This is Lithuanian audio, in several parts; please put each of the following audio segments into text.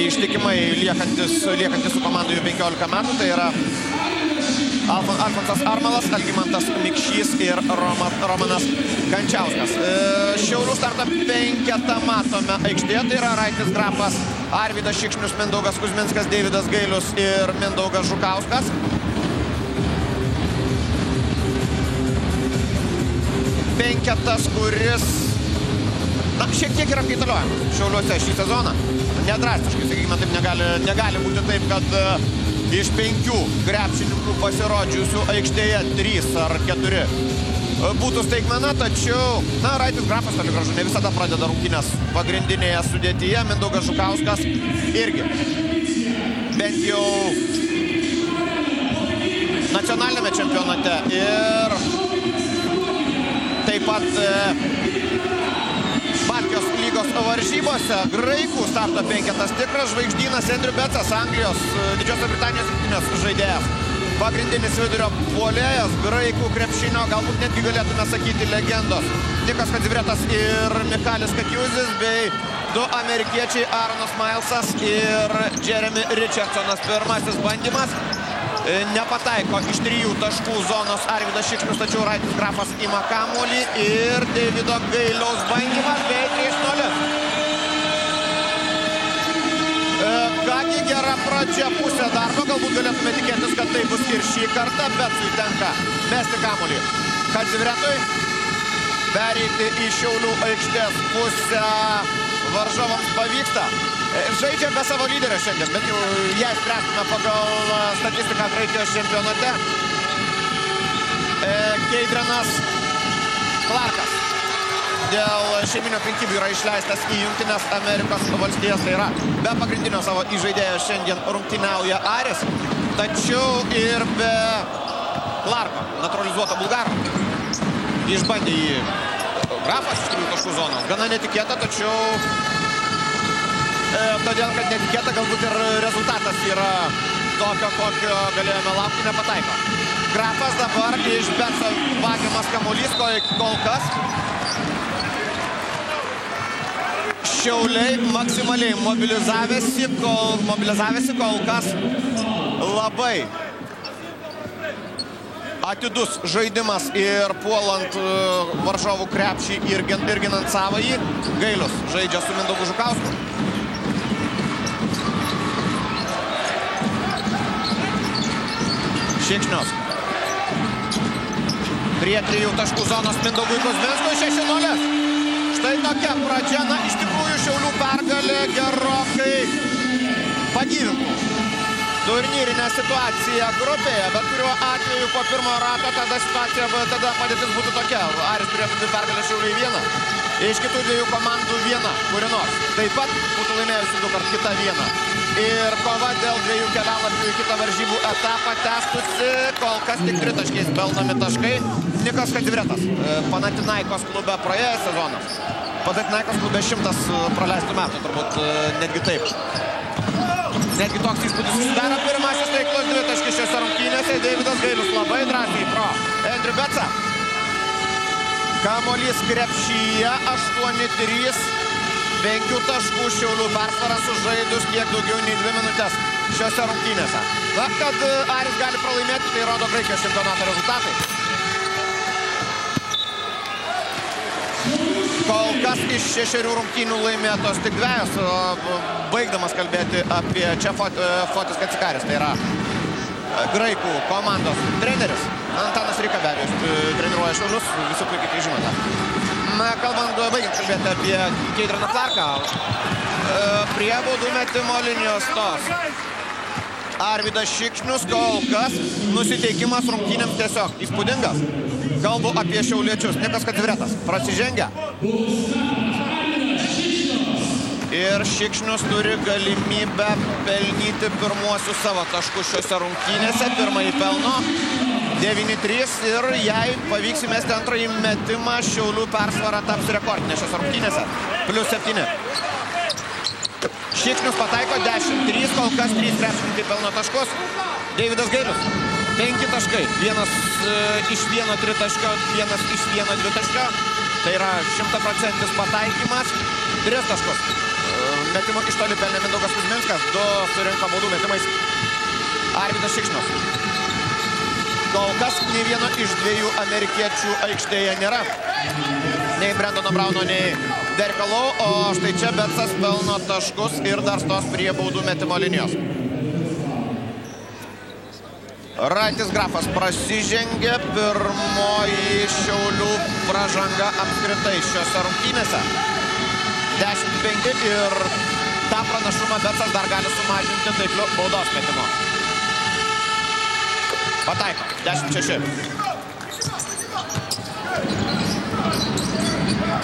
ištikimai liekantis su komandų 15 metų, tai yra Alfonsas Armalas, Algimantas Mikšys ir Romanas Kančiauskas. Šiaulių starto penketą matome aikštėje, tai yra Raitis Grafas, Arvydas Šikšnius, Mindaugas Kuzminskas, Deividas Gailius ir Mindaugas Žukauskas. Penketas, kuris šiek tiek yra kaitaliojamas Šiauliuose šį sezoną. Nedrastiškai, sakykime, taip negali būti taip, kad iš 5 krepšininkų pasirodžiusių aikštėje 3 ar 4 būtų staigmena, tačiau Raitis Grafas toli gražu ne visada pradeda rungtynes pagrindinėje sudėtyje. Mindaugas Žukauskas irgi bent jau nacionalinėme čempionate ir taip pat Baltijos lygos varžybose. Graikų starto penketas tikras žvaigždynas Andrew Becas, Anglijos, Didžiosios Britanijos rinktinės žaidėjas. Pagrindinis vidurio puolėjas, graikų krepšinio, galbūt netgi galėtume sakyti legendos. Nikas Kadzivretas ir Michalis Kakiuzis bei 2 amerikiečiai Aaronas Milesas ir Jeremy Richardsonas. Pirmasis bandymas. Nepataiko iš 3 taškų zonos Arvydas Šikšnius, tačiau Raitis Grafas ima kamuolį ir Deivido Gailiaus bandymas bei 3-0. Kągi gera pradžia, pusė darbo, galbūt galėtume tikėtis, kad tai bus ir šį kartą, bet sutenka mesti kamuolį Kadzivretui, pereiti į Šiaulių aikštės pusę varžovams pavyksta. Žaidžia be savo lyderio šiandien, bet jau ją spręstume pagal statistiką Graikijos čempionate. Keidrenas Clarkas dėl šeiminio aplinkybių yra išleistas į Jungtines Amerikos valstijas, tai yra be pagrindinio savo įžaidėjo šiandien rungtyniauja Aris, tačiau ir be Clarko, naturalizuoto bulgaro. Išbandė jį Grafas iš 3 taškų zonos. Gana netikėta, tačiau todėl, kad netikėta, galbūt ir rezultatas yra tokio, kokio galėjome laukti, nepataiko. Grafas dabar iš Beco vagiamas kamuolys, kol kas. Šiauliai maksimaliai mobilizavėsi, kol kas labai atidus žaidimas ir puolant varžovų krepšį ir ginant savąjį. Gailius žaidžia su Mindaugu Žukausku. Šikšnius. Prie 3 taškų zonos Mindaugui Kuzminskui 6-0. Štai tokia pradžia. Iš tikrųjų Šiaulių pergalė gerokai pagyvintų turnyrinę situaciją grupėje, bet kuriuo atveju po pirmo rato tada padėtis būtų tokia. Aris turėtų 2 pergalės, Šiauliai 1. Iš kitų 2 komandų 1, kuri nors. Taip pat būtų laimėjusi 2 kart kitą 1. Ir kova dėl 2 kelialapių į kitą varžybų etapą tęstusi, kol kas tik 3 taškais pelnomi taškai. Nikas Kadzivretas, Panathinaikos klube praėjęs sezonas. Panathinaikos klube 100 praleistų metų, turbūt netgi taip. Netgi toks įspūdis susidaro. Pirmasis taiklus 2 taškis šiose rungtynėse. Deividas Gailius labai drąsiai pro Andrew Becą. Kamuolys krepšyje 8-3. 5 taškų Šiaulių persvarą sužaidus kiek daugiau nei 2 minutės šiose rungtynėse. Kad Aris gali pralaimėti, tai rodo Graikijos čempionato rezultatai. Kol kas iš 6 rungtynių laimėtos tik 2. Baigdamas kalbėti apie čia Fotis Katsikaris, tai yra Graikų komandos treneris. Antanas Rika be abejo treniruoja Šiaulius, visi puikiai tai žinote. Baigiant kalbėti apie Keidreną Clarką, prie baudų metimo linijos tos Arvydas Šikšnius, kol kas nusiteikimas rungtynėms tiesiog įspūdingas. Kalbu apie šiauliečius. Nikas Kadzivretas prasižengia. Ir Šikšnius turi galimybę pelnyti pirmuosius savo taškus šiose rungtynėse. Pirmąjį pelno 9-3 ir jei pavyks įmesti antrąjį metimą, Šiaulių persvara taps rekordinė šiose rungtynėse. +7. Šikšnius pataiko 10-3, kol kas 3 krepšininkai pelno taškus. Deividas Gailius 5 taškai. 1 iš 1 tritaškio, 1 iš 1 dvitaškio. Tai yra 100% pataikymas. 3 taškus metimų iš toli pelnė Mindaugas Kuzminskas. 2 surinko baudų metimais Arvydas Šikšnius. Kol kas nei vieno iš 2 amerikiečių aikštėje nėra. Nei Brendono Brauno, nei Dereko Lau. O štai čia Betsas pelno taškus ir dar stos prie baudų metimo linijos. Raitis Grafas prasižengė, pirmoji Šiaulių pražanga apskritai šiose rungtynėse. 10-5 ir tą pranašumą Betsas dar gali sumažinti taikliu baudos metimu. Pataiko, 10-6.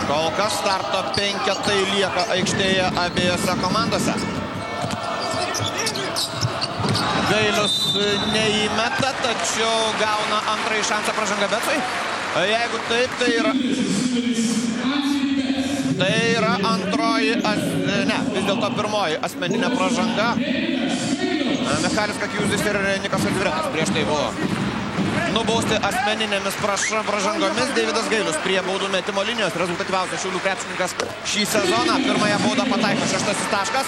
Kol kas starto 5 lieka aikštėje abiejose komandose. Gailius neįmeta, tačiau gauna antrąjį šansą pražanga Betsui. Jeigu taip, tai yra antroji, vis dėlto pirmoji asmeninė pražanga. Michalis Kakiuzis ir Nikas Atviretas prieš tai buvo nubausti asmeninėmis pražangomis. Deividas Gailius prie baudų metimo linijos, rezultatyviausias Šiaulių krepšininkas šį sezoną. Pirmąją baudą pataiko 6 taškas.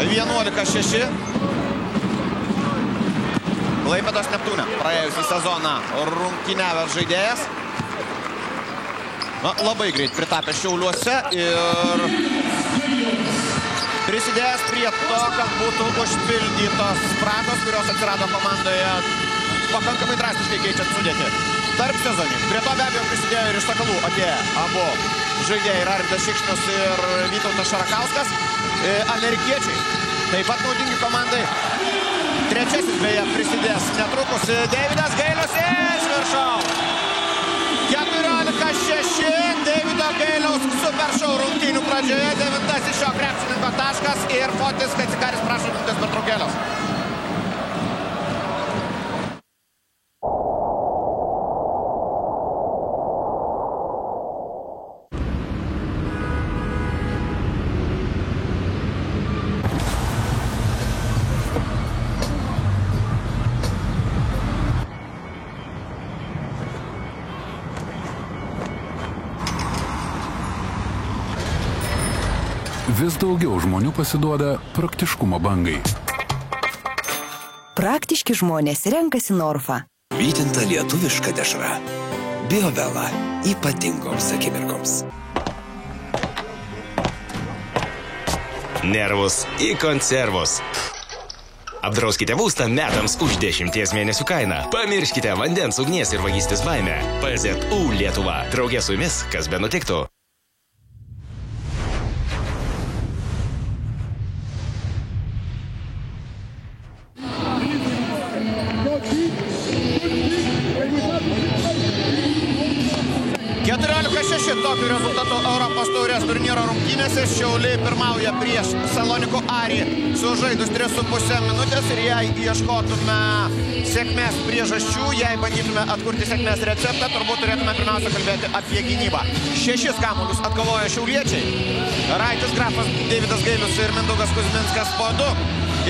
11-6. Klaipėdos Neptūne praėjusį sezoną rungtyniavęs žaidėjas. Labai greit pritapė Šiauliuose ir prisidėjęs prie to, kad būtų užpildytos spragos, kurios atsirado komandoje pakankamai drastiškai keičiant sudėtį. Tarp sezonį. Prie to be abejo prisidėjo ir iš Sakalų atėję abu žaidėjai, ir Arvydas Šikšnius ir Vytautas Šarakauskas. Amerikiečiai taip pat naudingi komandai. Trečiasis beje prisidės netrukus Deividas Gailius iš viršaus. 14-6. Deivido Gailiaus super šou rungtynių pradžioje. 9 šio krepšininko taškas ir Fotis Kacikaris prašo minutės pertraukėlės. Vis daugiau žmonių pasiduoda praktiškumo bangai. Praktiški žmonės renkasi Norfą. Vytinta lietuviška dešra. Biovela ypatingoms akimirkoms. Nervus į konservus. Apdrauskite būstą metams už 10 mėnesių kainą. Pamirškite vandens, ugnies ir vagystės baimę. PZU Lietuva. Drauge su jumis, kas be nutiktų. Tokiu rezultatu Europos taurės turnyro rungtynėse Šiauliai pirmauja prieš Salonikų Arį sužaidus 3,5 minutės ir jei ieškotume sėkmės priežasčių, jei bandytume atkurti sėkmės receptą, turbūt turėtume pirmiausia kalbėti apie gynybą. 6 kamuolius atkovojo šiauliečiai. Raitis Grafas, Deividas Gailius ir Mindaugas Kuzminskas po 2.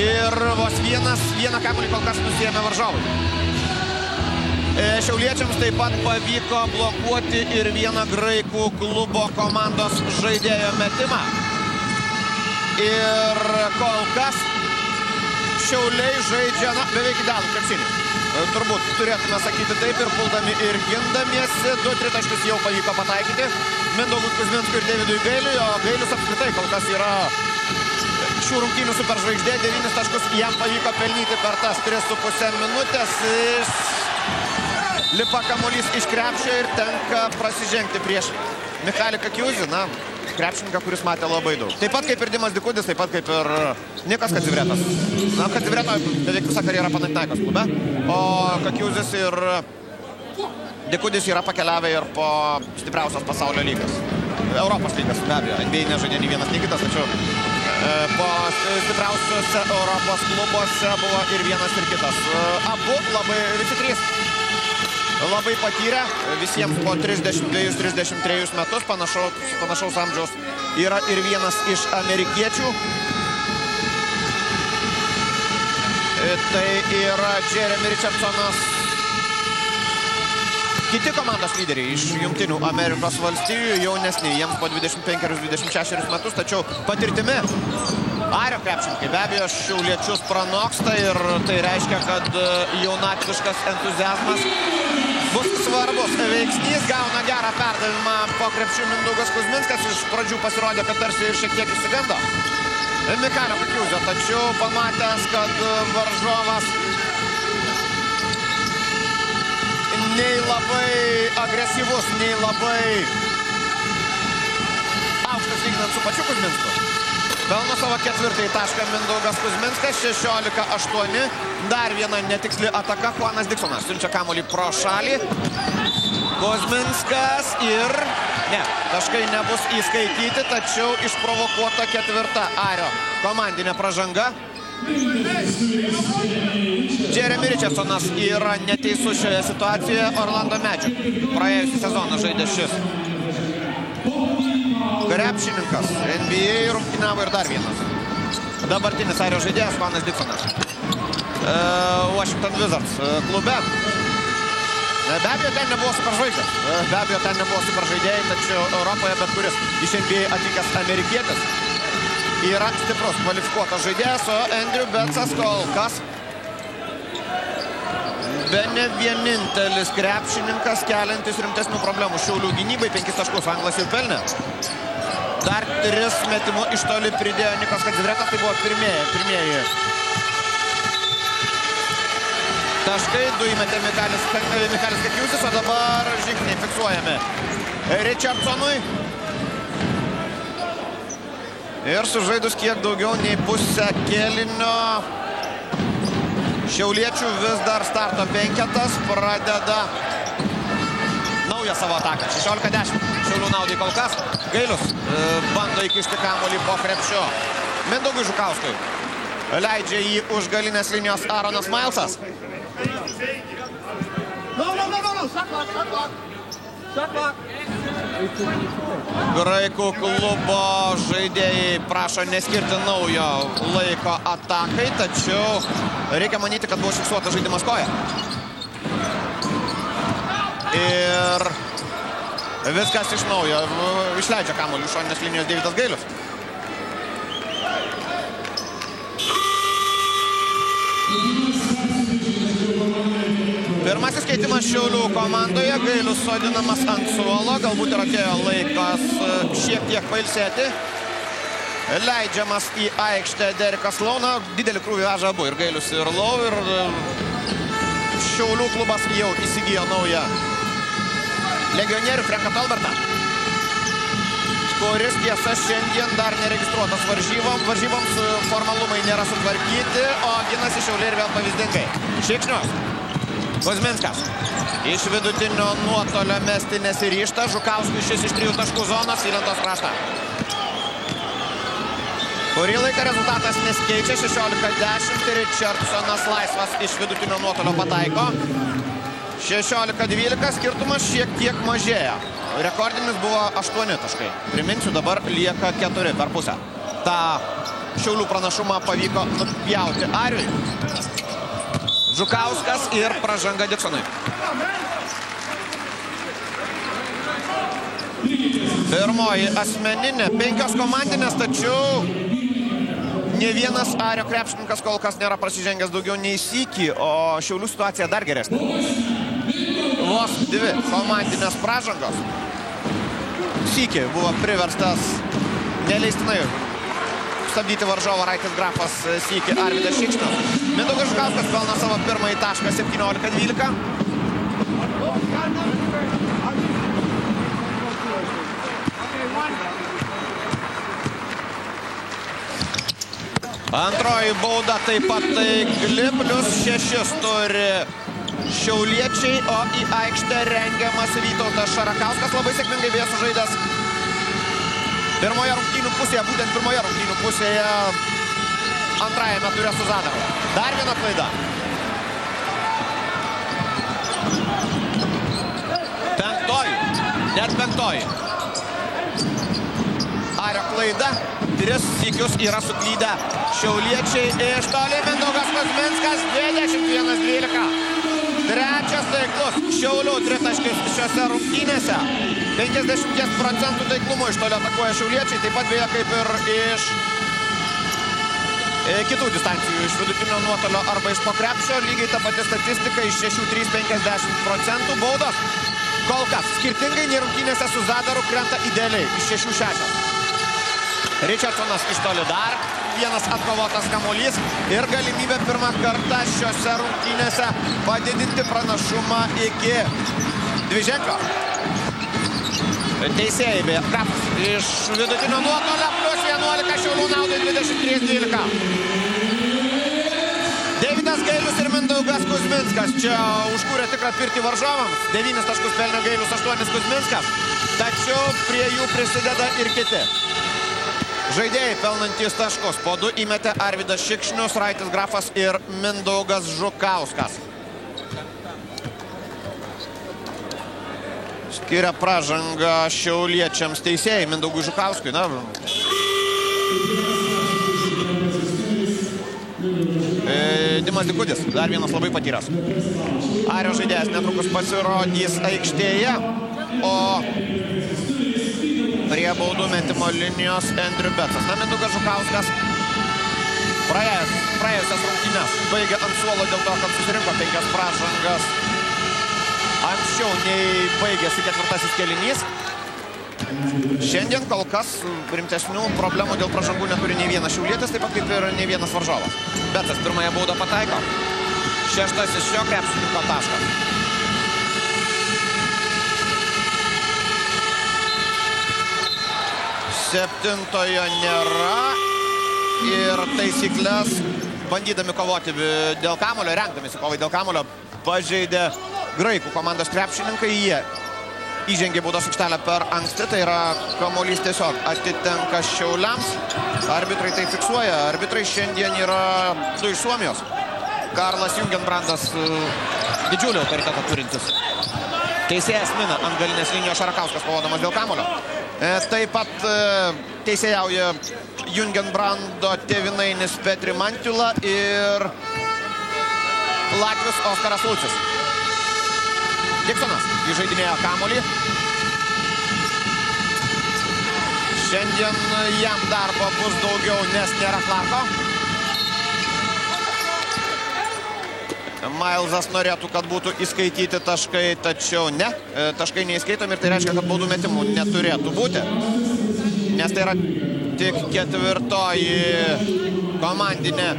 Ir vos vieną kamuolį kol kas nusiėmė varžovai. Šiauliečiams taip pat pavyko blokuoti ir vieną graikų klubo komandos žaidėjo metimą. Ir kol kas Šiauliai žaidžia, beveik idealų krepšinį. Turbūt turėtume sakyti taip, ir puldami ir gindamiesi. 2 tritaškius jau pavyko pataikyti Mindaugui Kuzminskui ir Deividui Gailiui, o Gailius apskritai kol kas yra šių rungtynių superžvaigždė. 9 taškus jam pavyko pelnyti per tas 3,5 minutės. Lipa kamuolys iš krepšio ir tenka prasižengti prieš Michalį Kakiuzį, krepšininką, kuris matė labai daug. Taip pat kaip ir Dimas Dikudis, taip pat kaip ir Nikas Kacivretas. Kacivreto beveik visą karjerą Panathinaikos klube, o Kakiuzis ir Dikudis yra pakeliavę ir po stipriausios pasaulio lygas. Europos lygas, be abejo, NBA nežaidė nei vienas, nei kitas, tačiau po stipriausiuose Europos klubuose buvo ir vienas ir kitas. Abu visi 3 labai patyrę, visiems po 32-33 metus, panašaus amžiaus yra ir vienas iš amerikiečių. Tai yra Jeremy Richardsonas. Kiti komandos lyderiai iš Jungtinių Amerikos valstijų jaunesni, jiems po 25-26 metus, tačiau patirtimi Ario krepšininkai be abejo šiauliečius pranoksta ir tai reiškia, kad jaunatviškas entuziazmas bus svarbus veiksnys. Gauna gerą perdavimą po krepšių Mindaugas Kuzminskas. Iš pradžių pasirodė, kad tarsi ir šiek tiek išsigando Mikalio Pakiūzio, tačiau pamatęs, kad varžovas nei labai agresyvus, nei labai aukštas lyginant su pačiu Kuzminsku. Pelno savo ketvirtąjį tašką Mindaugas Kuzminskas, 16-8. Dar viena netiksli ataka, Juanas Diksonas siunčia kamuolį pro šalį. Kuzminskas ir... Ne, taškai nebus įskaityti, tačiau išprovokuota ketvirta Ario komandinė pražanga. Jeremy Richardsonas yra neteisus šioje situacijoje. Orlando Magic praėjusį sezoną žaidė šis krepšininkas. NBA rungtyniavo ir dar vienas dabartinis Ario žaidėjas, Juanas Diksonas. Washington Wizards klube. Be abejo, ten nebuvo superžvaigždės. Be abejo, ten nebuvo superžaidėjai, tačiau Europoje bet kuris iš NBA atvykęs amerikietis yra stiprus, kvalifikuotas žaidėjas, o Andrew Betsas kol kas bene vienintelis krepšininkas keliantis rimtesnių problemų Šiaulių gynybai. 5 taškus Anglas jau pelnė. Dar 3 metimų iš toli pridėjo Nikos Kadzivretas, tai buvo pirmieji taškai. 2 įmetė Mikalis Kakiūsis, o dabar žingsniai fiksuojami Richardsonui. Ir sužaidus kiek daugiau nei pusę kėlinio, šiauliečių vis dar starto penketas pradeda naują savo ataką. 16-10. Šiaulių naudai kol kas. Gailius bando įkišti kamuolį po krepšio Mindaugui Žukauskui. Leidžia jį už galinės linijos Aaronas Milesas. Graikų klubo žaidėjai prašo neskirti naujo laiko atakai, tačiau reikia manyti, kad buvo fiksuotas žaidimas koja. Ir viskas iš naujo. Išleidžia kamuolį iš šoninės linijos Deividas Gailius. Pirmasis keitimas Šiaulių komandoje. Gailius sodinamas ant suolo. Galbūt ir atėjo laikas šiek tiek pailsėti. Leidžiamas į aikštę Derekas Lau. Didelį krūvį veža abu, ir Gailius, ir Lau. Ir Šiaulių klubas jau įsigijo naują legionierių Franką Talbertą, kuris tiesa šiandien dar neregistruotas varžyboms. Formalumai nėra sutvarkyti, o ginasi Šiauliai ir vėl pavyzdingai. Šikšnius. Kuzminskas iš vidutinio nuotolio mesti nesiryžta. Žukauskui šis iš 3 taškų zonos į lentos kraštą. Kurį laiką rezultatas nesikeičia. 16-10. Richardsonas laisvas iš vidutinio nuotolio pataiko. 16-12. Skirtumas šiek tiek mažėja. Rekordinis buvo 8 taškai. Priminsiu, dabar lieka 4 per pusę. Ta Šiaulių pranašumą pavyko nupjauti Ariui. Žukauskas ir pražanga Diksonui. Pirmoji asmeninė, 5 komandinės, tačiau ne vienas Ario krepšininkas kol kas nėra prasižengęs daugiau nei sykį, o Šiaulių situacija dar geresnė. Vos 2 komandinės pražangos. Sykį buvo priverstas neleistinai stabdyti varžovą Raitis Grafas sykį Arvydas Šikšnius. Mindaugas Žukauskas pelno savo pirmąjį tašką 17-12. Antroji bauda taip pat taikli, plus 6 turi šiauliečiai, o į aikštę rengiamas Vytautas Šarakauskas, labai sėkmingai beje sužaidęs pirmoje rungtynių pusėje, būtent pirmoje rungtynių pusėje antrajame ture su Zadaru. Dar viena klaida. Net penktoji. Ario klaida. 3 sykius yra suklydę šiauliečiai. Iš toli Mindaugas Kuzminskas, 21-12. Trečias taiklus Šiaulių tritaškis šiose rungtynėse. 50% taiklumo iš toli atakuoja šiauliečiai, taip pat beje kaip ir iš kitų distancijų, iš vidutinio nuotolio arba iš po krepšio. Lygiai ta pati statistika iš 6-3 50%. Baudos kol kas skirtingai nei rungtynėse su Zadaru krenta idealiai iš 6-6. Richardsonas iš toli dar vienas atkovotas kamuolys ir galimybė pirmą kartą šiose rungtynėse padidinti pranašumą iki dviženklio. Teisėjai beje, Grafas iš vidutinio nuotolio plus 11 Šiaulių naudai 23-12. Deividas Gailius ir Mindaugas Kuzminskas čia užkūrė tikrą pirtį varžovams. 9 taškus pelnė Gailius, 8 Kuzminskas. Tačiau prie jų prisideda ir kiti žaidėjai pelnantys taškus. Po 2 įmetė Arvydas Šikšnius, Raitis Grafas ir Mindaugas Žukauskas. Skiria pražangą šiauliečiams teisėjai Mindaugui Žukauskui. Na, Dimas Dikudis, dar vienas labai patyręs Ario žaidėjas, netrukus pasirodys aikštėje, o prie baudų metimo linijos Andrew Betsas. Na, Mindaugas Žukauskas praėjusias rungtynes baigė ant suolo dėl to, kad susirinko 5 pražangas anksčiau nei baigėsi ketvirtasis kėlinys. Šiandien kol kas rimtesnių problemų dėl pražangų neturi nei vienas šiaulietis, taip pat kaip ir nei vienas varžovas. Betsas pirmąją baudą pataiko. 6 šio krepšininko taškas. Septintojo nėra ir taisyklės, bandydami kovoti dėl kamulio, rengdamisi kovai dėl kamulio, pažeidė graikų komandos krepšininkai. Jie įžengė baudos aikštelę per anksti, tai yra kamuolys tiesiog atitenka Šiauliams. Arbitrai tai fiksuoja. Arbitrai šiandien yra 2 iš Suomijos. Karlas Jungenbrandas, didžiulį autoritetą turintis teisėjas mina ant galinės linijos, Šarakauskas kovodamas dėl kamulio. Taip pat teisėjauja Jungenbrando tėvynainis Petri Mantula ir latvis Oskaras Lucis. Diksonas įžaidinėjo kamuolį. Šiandien jam darbo bus daugiau, nes nėra Clarko. Milesas norėtų, kad būtų įskaityti taškai, tačiau ne. Taškai neįskaitomi ir tai reiškia, kad baudų metimų neturėtų būti. Nes tai yra tik 4. komandinė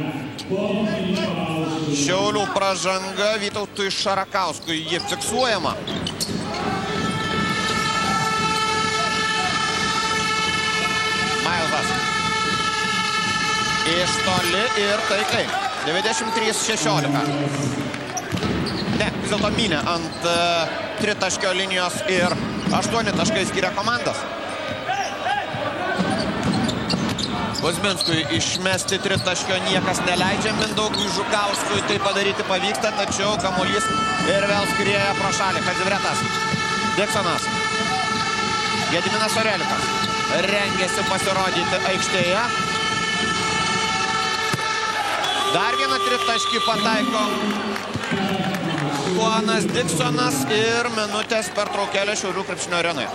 Šiaulių pražanga. Vytautui Šarakauskui ji fiksuojama. Milesas iš toli ir taikliai. 93-16. Ne, vis dėlto mynė ant tritaškio linijos ir 8 taškai skiria komandas. Kuzminskui išmesti tritaškio niekas neleidžia. Mindaugui Žukauskui tai padaryti pavyksta, tačiau kamuolys ir vėl skrieja pro šalį. Kazivretas, Diksonas, Gediminas Orelikas rengėsi pasirodyti aikštėje. Dar vieną tritaškį pataiko Juanas Diksonas ir minutės pertraukėlė Šiaulių krepšinio arenoje.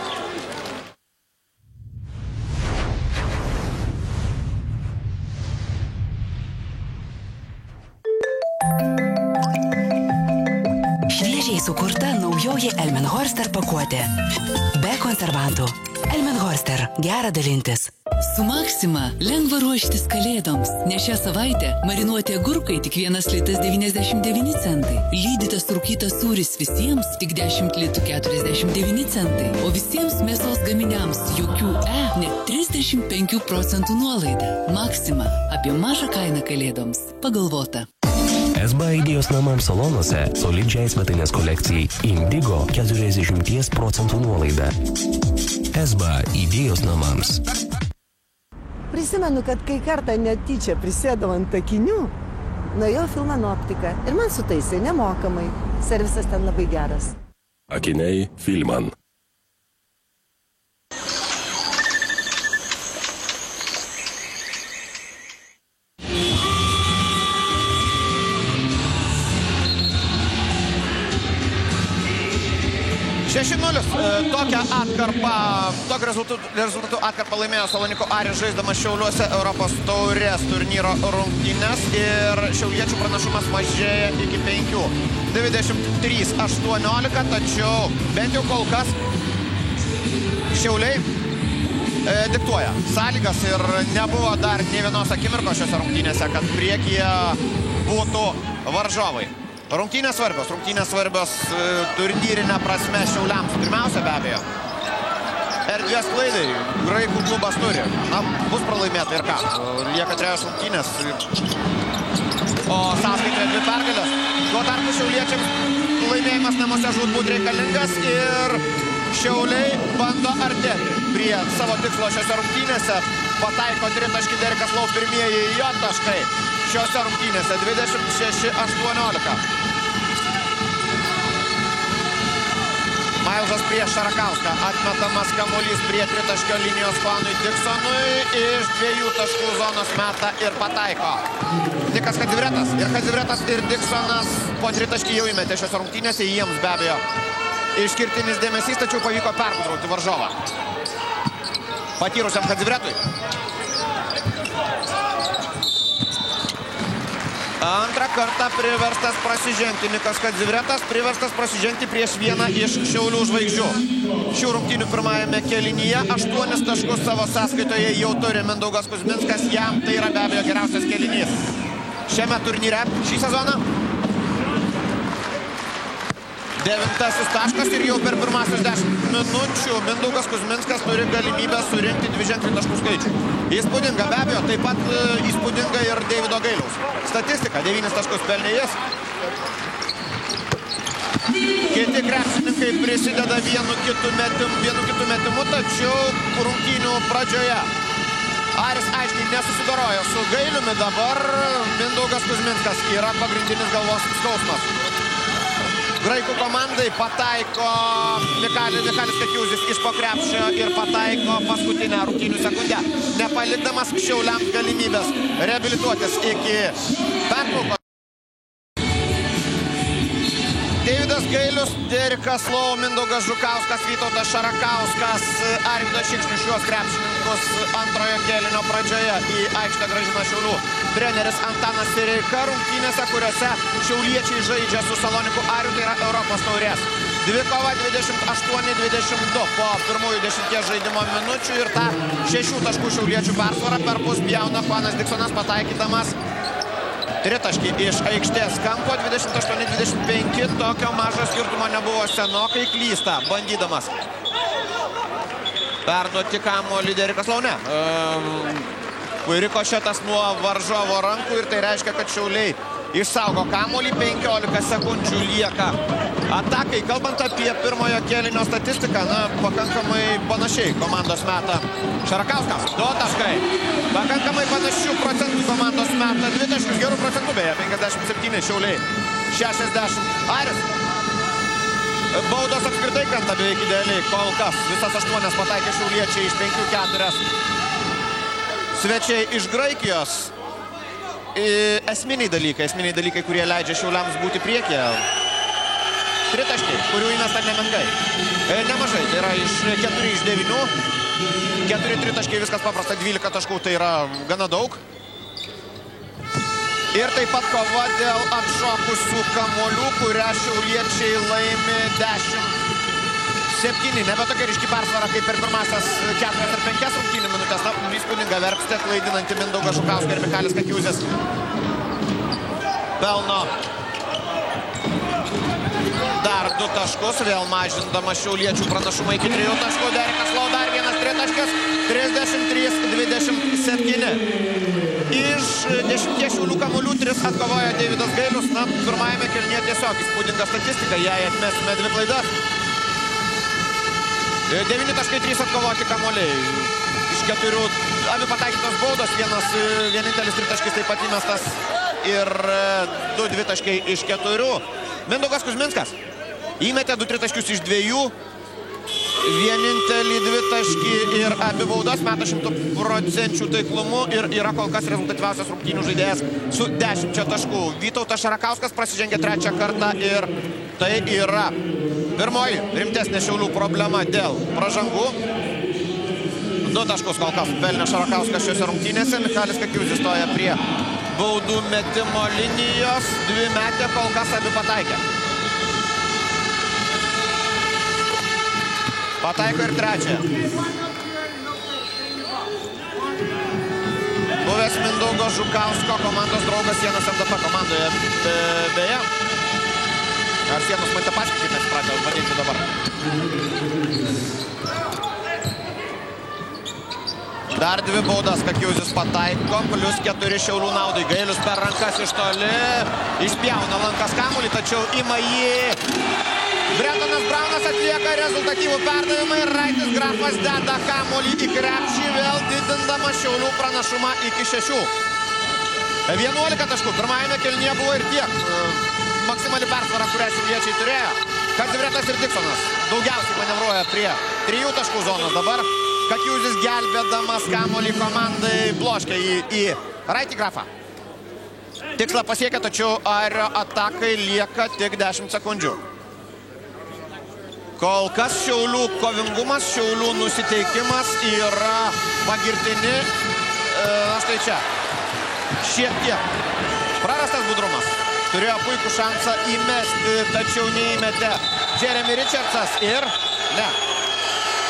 Sukurta naujoji Elmenhorster pakuotė. Be konservantų. Elmenhorster. Gera dalintis. Su Maxima lengva ruoštis kalėdoms, nes šią savaitę marinuoti agurkai tik 1 litas 99 centai. Lydytas rūkytas sūris visiems tik 10 litų 49 centai. O visiems mėsos gaminiams jokių net 35% nuolaida. Maxima. Apie mažą kainą kalėdoms. Pagalvota. SBA idėjos namams salonuose solidžiai svetainės kolekcijai Indigo 40% nuolaida. SBA idėjos namams. Prisimenu, kad kai kartą netyčia prisėdau ant akinių, nuėjau Filman Optiką ir man sutaisė nemokamai. Servisas ten labai geras. Akiniai Filman. 6-0. Tokią rezultatų atkarpą laimėjo Salonikų Aris žaisdamas Šiauliuose Europos taurės turnyro rungtynes ir šiauliečių pranašumas mažėja iki 5. 23-18, tačiau bent jau kol kas Šiauliai diktuoja sąlygas ir nebuvo dar nė vienos akimirkos šiose rungtynėse, kad priekyje būtų varžovai. Rungtynės svarbios turnyrinė prasme Šiauliams. Pirmiausia, be abejo, erdvės klaidai. Graikų klubas turi. Na, bus pralaimėta ir ką. Lieka 3 rungtynės. O sąskaitoje 2 pergalės. Tuo tarpu šiauliečiams laimėjimas namuose žūtbūt reikalingas ir Šiauliai bando artėti prie savo tikslo šiose rungtynėse. Pataiko tritaškį Derikas Lau, pirmieji jo taškai šiose rungtynėse. 26-18. Mailsas prieš Šarakauską. Atmetamas kamuolys prie tritaškio linijos Juanui Diksonui. Iš 2 taškų zonos meta ir pataiko Nikas Hadzivretas. Ir Hadzivretas ir Diksonas po tritaškį jau įmetė šiose rungtynėse. Jiems be abejo išskirtinis dėmesys, tačiau pavyko pergudrauti varžovą. Patyrusiam Hadzivretui. Antrą kartą priverstas prasižengti Nikas Hadzivretas, priverstas prasižengti prieš vieną iš Šiaulių žvaigždžių. Šių rungtynių pirmajame kėlinyje 8 taškus savo sąskaitoje jau turi Mindaugas Kuzminskas, jam tai yra be abejo geriausias kėlinys šiame turnyre šį sezoną. 9 taškas ir jau per pirmasias 10 minučių Mindaugas Kuzminskas turi galimybę surinkti 2-ženklį taškų skaičių. Įspūdinga be abejo, taip pat įspūdinga ir Deivido Gailiaus statistika. 9 taškus pelnė jis. Kiti krepšininkai prisideda vienu kitu metimu, tačiau rungtynių pradžioje Aris aiškiai nesusidorojo su Gailiumi. Dabar Mindaugas Kuzminskas yra pagrindinis galvos skausmas graikų komandai. Pataiko Mikalis Kakiuzis iš po krepšio ir pataiko paskutinę rungtynių sekundę, nepalikdamas Šiauliams galimybės reabilituotis iki pertraukos. Deividas Gailius, Derikas Lau, Mindaugas Žukauskas, Vytautas Šarakauskas, Arvydas Šikšnius šiuos krepšininkus antrojo kėlinio pradžioje į aikštę grąžino Šiaulių treneris Antanas Sireika rungtynėse, kuriuose šiauliečiai žaidžia su Salonikų Ariu, tai yra Europos taurės. Dvikova 28-22 po pirmųjų 10 žaidimo minučių ir tą 6 taškų šiauliečių persvarą per pus pjauna Juanas Diksonas, pataikydamas tritaškį iš aikštės kampo. 28-25, tokio mažo skirtumo nebuvo senokai, klysta bandydamas perduoti kamuolį Derikas Lau. Rikošetas nuo varžovo rankų ir tai reiškia, kad Šiauliai išsaugo kamuolį. 15 sekundžių lieka atakai. Kalbant apie pirmojo kėlinio statistiką, pakankamai panašiai komandos meta Šarakauskas. 2 taškai. Pakankamai panašių procentų komandos meta 2 taškus. Gerų procentų beje. 57 Šiauliai. 60 Aris. Baudos apskritai krenta beveik idealiai. Kol kas visas 8 pataikė šiauliečiai iš 5-4. Svečiai iš Graikijos. Esminiai dalykai, kurie leidžia Šiauliams būti priekyje. Tritaškiai, kurių įmesta nemenkai. Nemažai, tai yra iš 4 iš 9. 4 tritaškiai, viskas paprasta, 12 taškų, tai yra gana daug. Ir taip pat kova dėl atšokusių kamuolių, kurią šiauliečiai laimi 10-7. Nebe tokia ryški persvara kaip per pirmasias 4 ar 5 rungtynių minutės. Įspūdinga verpstė, klaidinanti Mindaugą Žukauską ir Mikalis Kakiuzis. Pelno dar 2 taškus, vėl mažindama šiauliečių pranašumą iki 3 taškų. Derikas Lau dar vienas tritaškis, 33-27. Iš 10 Šiaulių kamuolių 3 atkovoja Deividas Gailius. Pirmajame kėlinyje tiesiog įspūdinga statistika, jei atmesime 2 klaidas. 9 taškai, 3 atkovoti kamuoliai. Iš 4 abi pataikytos baudos, vienintelis tritaškis taip pat įmestas ir 2 dvitaškai iš 4. Mindaugas Kuzminskas įmetė 2 tritaškius iš 2, vienintelį dvitaškį ir abi baudas, meta 100% taiklumu ir yra kol kas rezultatyviausias rungtynių žaidėjas su 10 taškų. Vytautas Šarakauskas prasižengė 3 kartą ir tai yra Pirmoji rimtesnė Šiaulių problema dėl pražangų. 2 taškus kol kas pelnė Šarakauskas šiose rungtynėse. Michalis Kakiuzis stoja prie baudų metimo linijos. 2 metė, kol kas abi pataikė. Pataiko ir trečią. Buvęs Mindaugo Žukausko komandos draugas Sienos MDP komandoje. Beje, ar Sienos Matepaskį, kaip mes pradėjome vadinti dabar. Dar 2 baudas Kakiuzis pataiko, plus 4 Šiaulių naudai. Gailius per rankas iš toli, išpjauna lankas kamuolį, tačiau ima jį. Brendonas Braunas atlieka rezultatyvų perdavimą ir Raitis Grafas deda kamuolį į krepšį, vėl didindama Šiaulių pranašumą iki 6. 11 taškų. Pirmajame kėlinyje buvo ir tiek. Maksimali persvara, kurią šiauliečiai turėjo. Kazimiertas ir Diksonas daugiausiai manevruoja prie 3 taškų zonos. Dabar Kakiuzis gelbėdamas kamuolį komandai bloškia į Raitį Grafą. Tikslą pasiekia, tačiau Airio atakai lieka tik 10 sekundžių. Kol kas Šiaulių kovingumas, Šiaulių nusiteikimas yra pagirtini. Štai čia. Šiek tiek. Prarastas budrumas. Turėjo puikų šansą įmesti, tačiau neįmetė Jeremy Richardsas ir ne.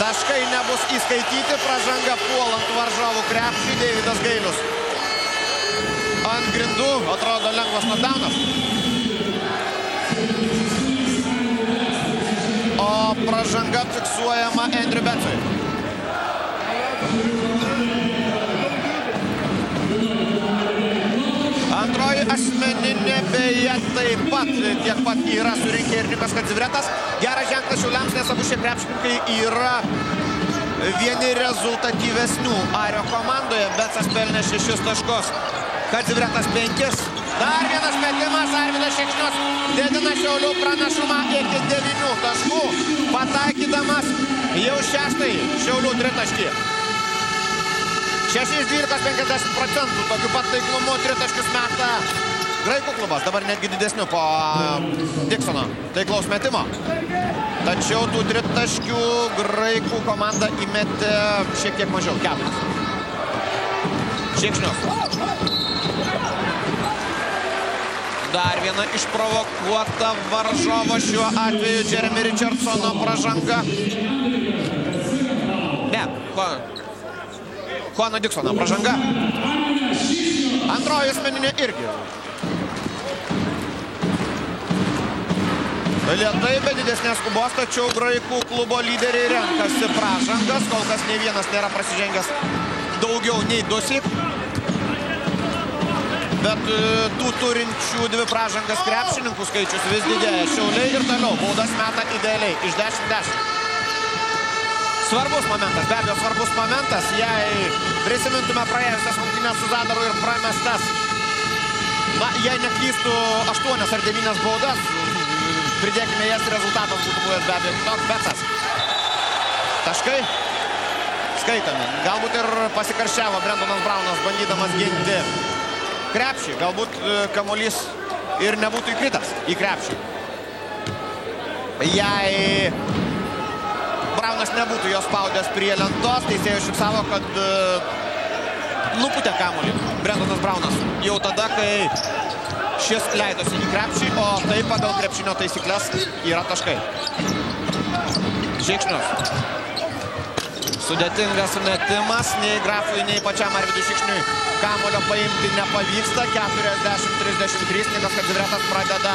Taškai nebus įskaityti, pražanga puolant varžovų krepšį. Deividas Gailius ant grindų, atrodo lengvas knockdownas. O pražanga fiksuojama Andrew Betsui. Antroji asmeninė beje taip pat, tiek pat yra surinkę ir Nikas Kadzivretas. Geras ženklas Šiauliams, nes abu šie krepšininkai yra vieni rezultatyvesnių Airio komandoje. Betsas pelnė 6 taškus, Kadzivretas 5. Dar vienas metimas, Arvydas Šikšnius didina Šiaulių pranašumą iki 9 taškų, pataikydamas jau 6 Šiaulių tritaškį. 6-12-50%, tokiu pat taiklumu 3 taškius meta Graikų klubas, dabar netgi didesniu po Diksono taiklaus metimo. Tačiau tų 3 taškių Graikų komanda įmetė šiek tiek mažiau, 4. Šikšnius. Dar viena išprovokuota varžovo šiuo atveju Jeremy Richardsono pražanga. Ne, Juano Diksono pražanga. Antroji asmeninė irgi. Lėtai, be didesnės skubos, tačiau Graikų klubo lyderiai renkasi pražangas. Kol kas nei vienas nėra prasižengęs daugiau nei 2. Bet tų turinčių 2 pražangas krepšininkų skaičius vis didėja. Šiauliai ir toliau baudas meta idealiai iš 10-10. Svarbus momentas, be abejo svarbus momentas, jei prisimintume praėjusias rungtynes su Zadaru ir pramestas, na, jei neklystų 8 ar 9 baudas, pridėkime jas, rezultatas būtų buvęs be abejo kitoks. Betsas. Taškai skaitami. Galbūt ir pasikarščiavo Brendonas Braunas, bandydamas ginti krepšį. Galbūt kamuolys ir nebūtų įkritęs į krepšį. Jei Braunas nebūtų jos spaudęs prie lentos, teisėjus fiksavo, kad nupūtė kamuolį Brendonas Braunas jau tada, kai šis leidosi į krepšį, o tai pagal krepšinio taisyklės yra taškai. Šikšnius. Sudėtingas metimas, nei Grafui, nei pačiam Arvydui Šikšniui kamuolio paimti nepavyksta. 40-33, Nikas Kadzivretas pradeda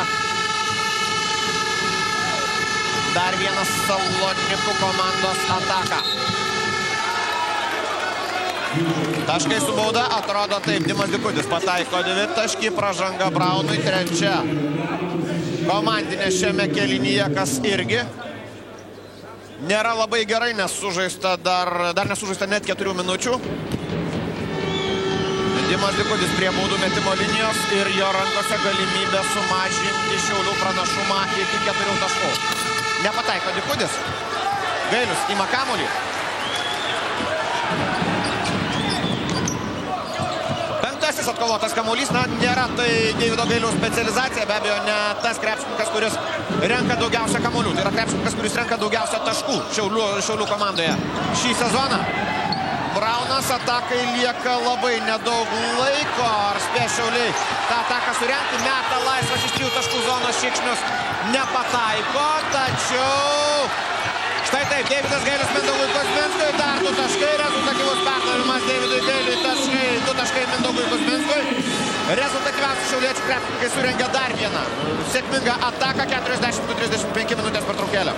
dar vienas Salonikų komandos ataka. Taškai su bauda, atrodo taip, Dimas Dikudis pataiko 2 taškį, pražanga Braunui 3. Komandinė šiame kėlinyje, kas irgi nėra labai gerai, nes sužaista dar nesužaista net 4 minučių. Dimas Dikudis prie baudų metimo linijos ir jo rankose galimybė sumažinti Šiaulių pranašumą iki 4 taškų. Nepataiko Dikudis. Gailius ima kamuolį. 5 Pirmasis atkovotas kamuolys, nėra tai Deivido Gailiaus specializacija, be abejo, ne tas krepšininkas, kuris renka daugiausia kamuolių. Tai yra krepšininkas, kuris renka daugiausia taškų Šiaulių komandoje šį sezoną. Braunas atakai lieka labai nedaug laiko. Ar spės Šiauliai tą ataką surengti? Meta laisvas iš 3 taškų zonos Šikšnius. Nepataiko, tačiau... Štai taip, Deividas Gailius Mindaugui Kuzminskui. Dar 2 taškai. Rezultatyvus perdavimas Deividui Gailiui. 2 taškai Mindaugui Kuzminskui. Rezultatyviausių šiauliečių krepšininkai surengė dar vieną sėkmingą ataką. 40-35 minutės pertraukėlę.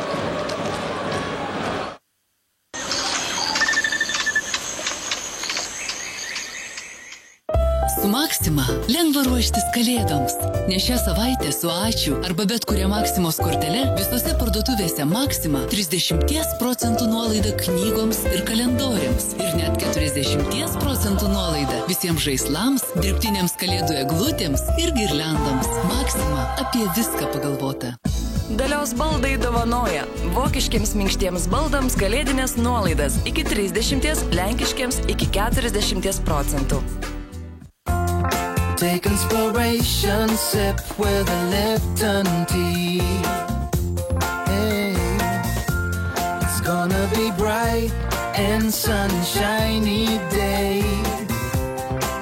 Su Maxima lengva ruoštis kalėdoms, nes šią savaitę su Ačiū arba bet kuria Maximos kortele visose parduotuvėse Maxima 30% nuolaida knygoms ir kalendoriams ir net 40% nuolaida visiems žaislams, dirbtiniams kalėdų eglutėms ir girliandoms. Maxima, apie viską pagalvota. Dalios baldai dovanoja vokiškiams minkštiems baldams kalėdinės nuolaidas iki 30, lenkiškiams iki 40%. Take inspiration, sip with a Lipton tea. Hey, it's gonna be bright and sunshiny day.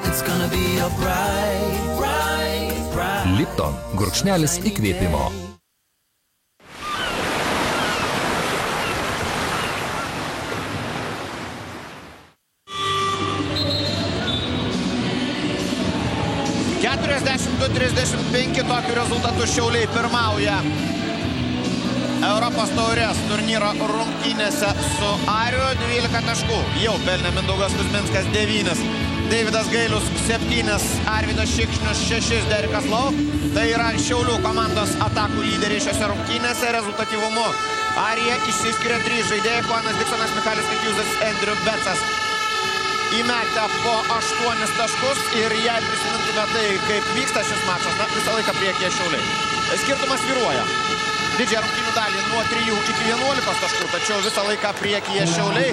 It's gonna be a bright. Lipton, gurkšnelis įkvėpimo. Tokiu rezultatu Šiauliai pirmauja Europos taurės turnyro rungtynėse su Ariu. 12 taškų jau pelnė Mindaugas Kuzminskas 9, Deividas Gailius 7, Arvydas Šikšnius 6, Derikas Lau. Tai yra Šiaulių komandos atakų lyderiai šiose rungtynėse. Rezultatyvumu Arija išsiskiria 3 žaidėjai: Juanas Diksonas, Michalis Kakiuzas, Andriu Becas. Įmetę po 8 taškus ir jei prisimintume tai, kaip vyksta šis mačas, visą laiką priekyje Šiauliai. Skirtumas vyruoja. Didžiąją rungtynių dalį nuo 3 iki 11 taškų, tačiau visą laiką priekyje Šiauliai.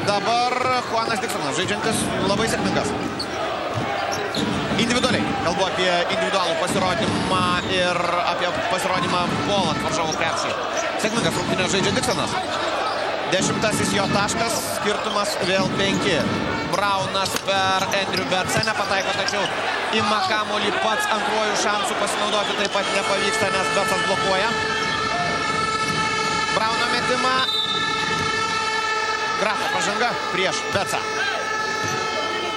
Dabar Juanas Diksonas, žaidžiantis labai sėkmingas. Individualiai. Kalbu apie individualų pasirodymą ir apie pasirodymą puolant varžovų krepšį. Sėkmingas rungtynės žaidžia Diksonas. 10 jo taškas, skirtumas vėl 5. Braunas per Andrių Becą nepataiko, tačiau ima kamuolį pats, antruoju šansu pasinaudoti taip pat nepavyksta, nes Becas blokuoja. Brauno metimą. Grafo pažanga prieš Becą.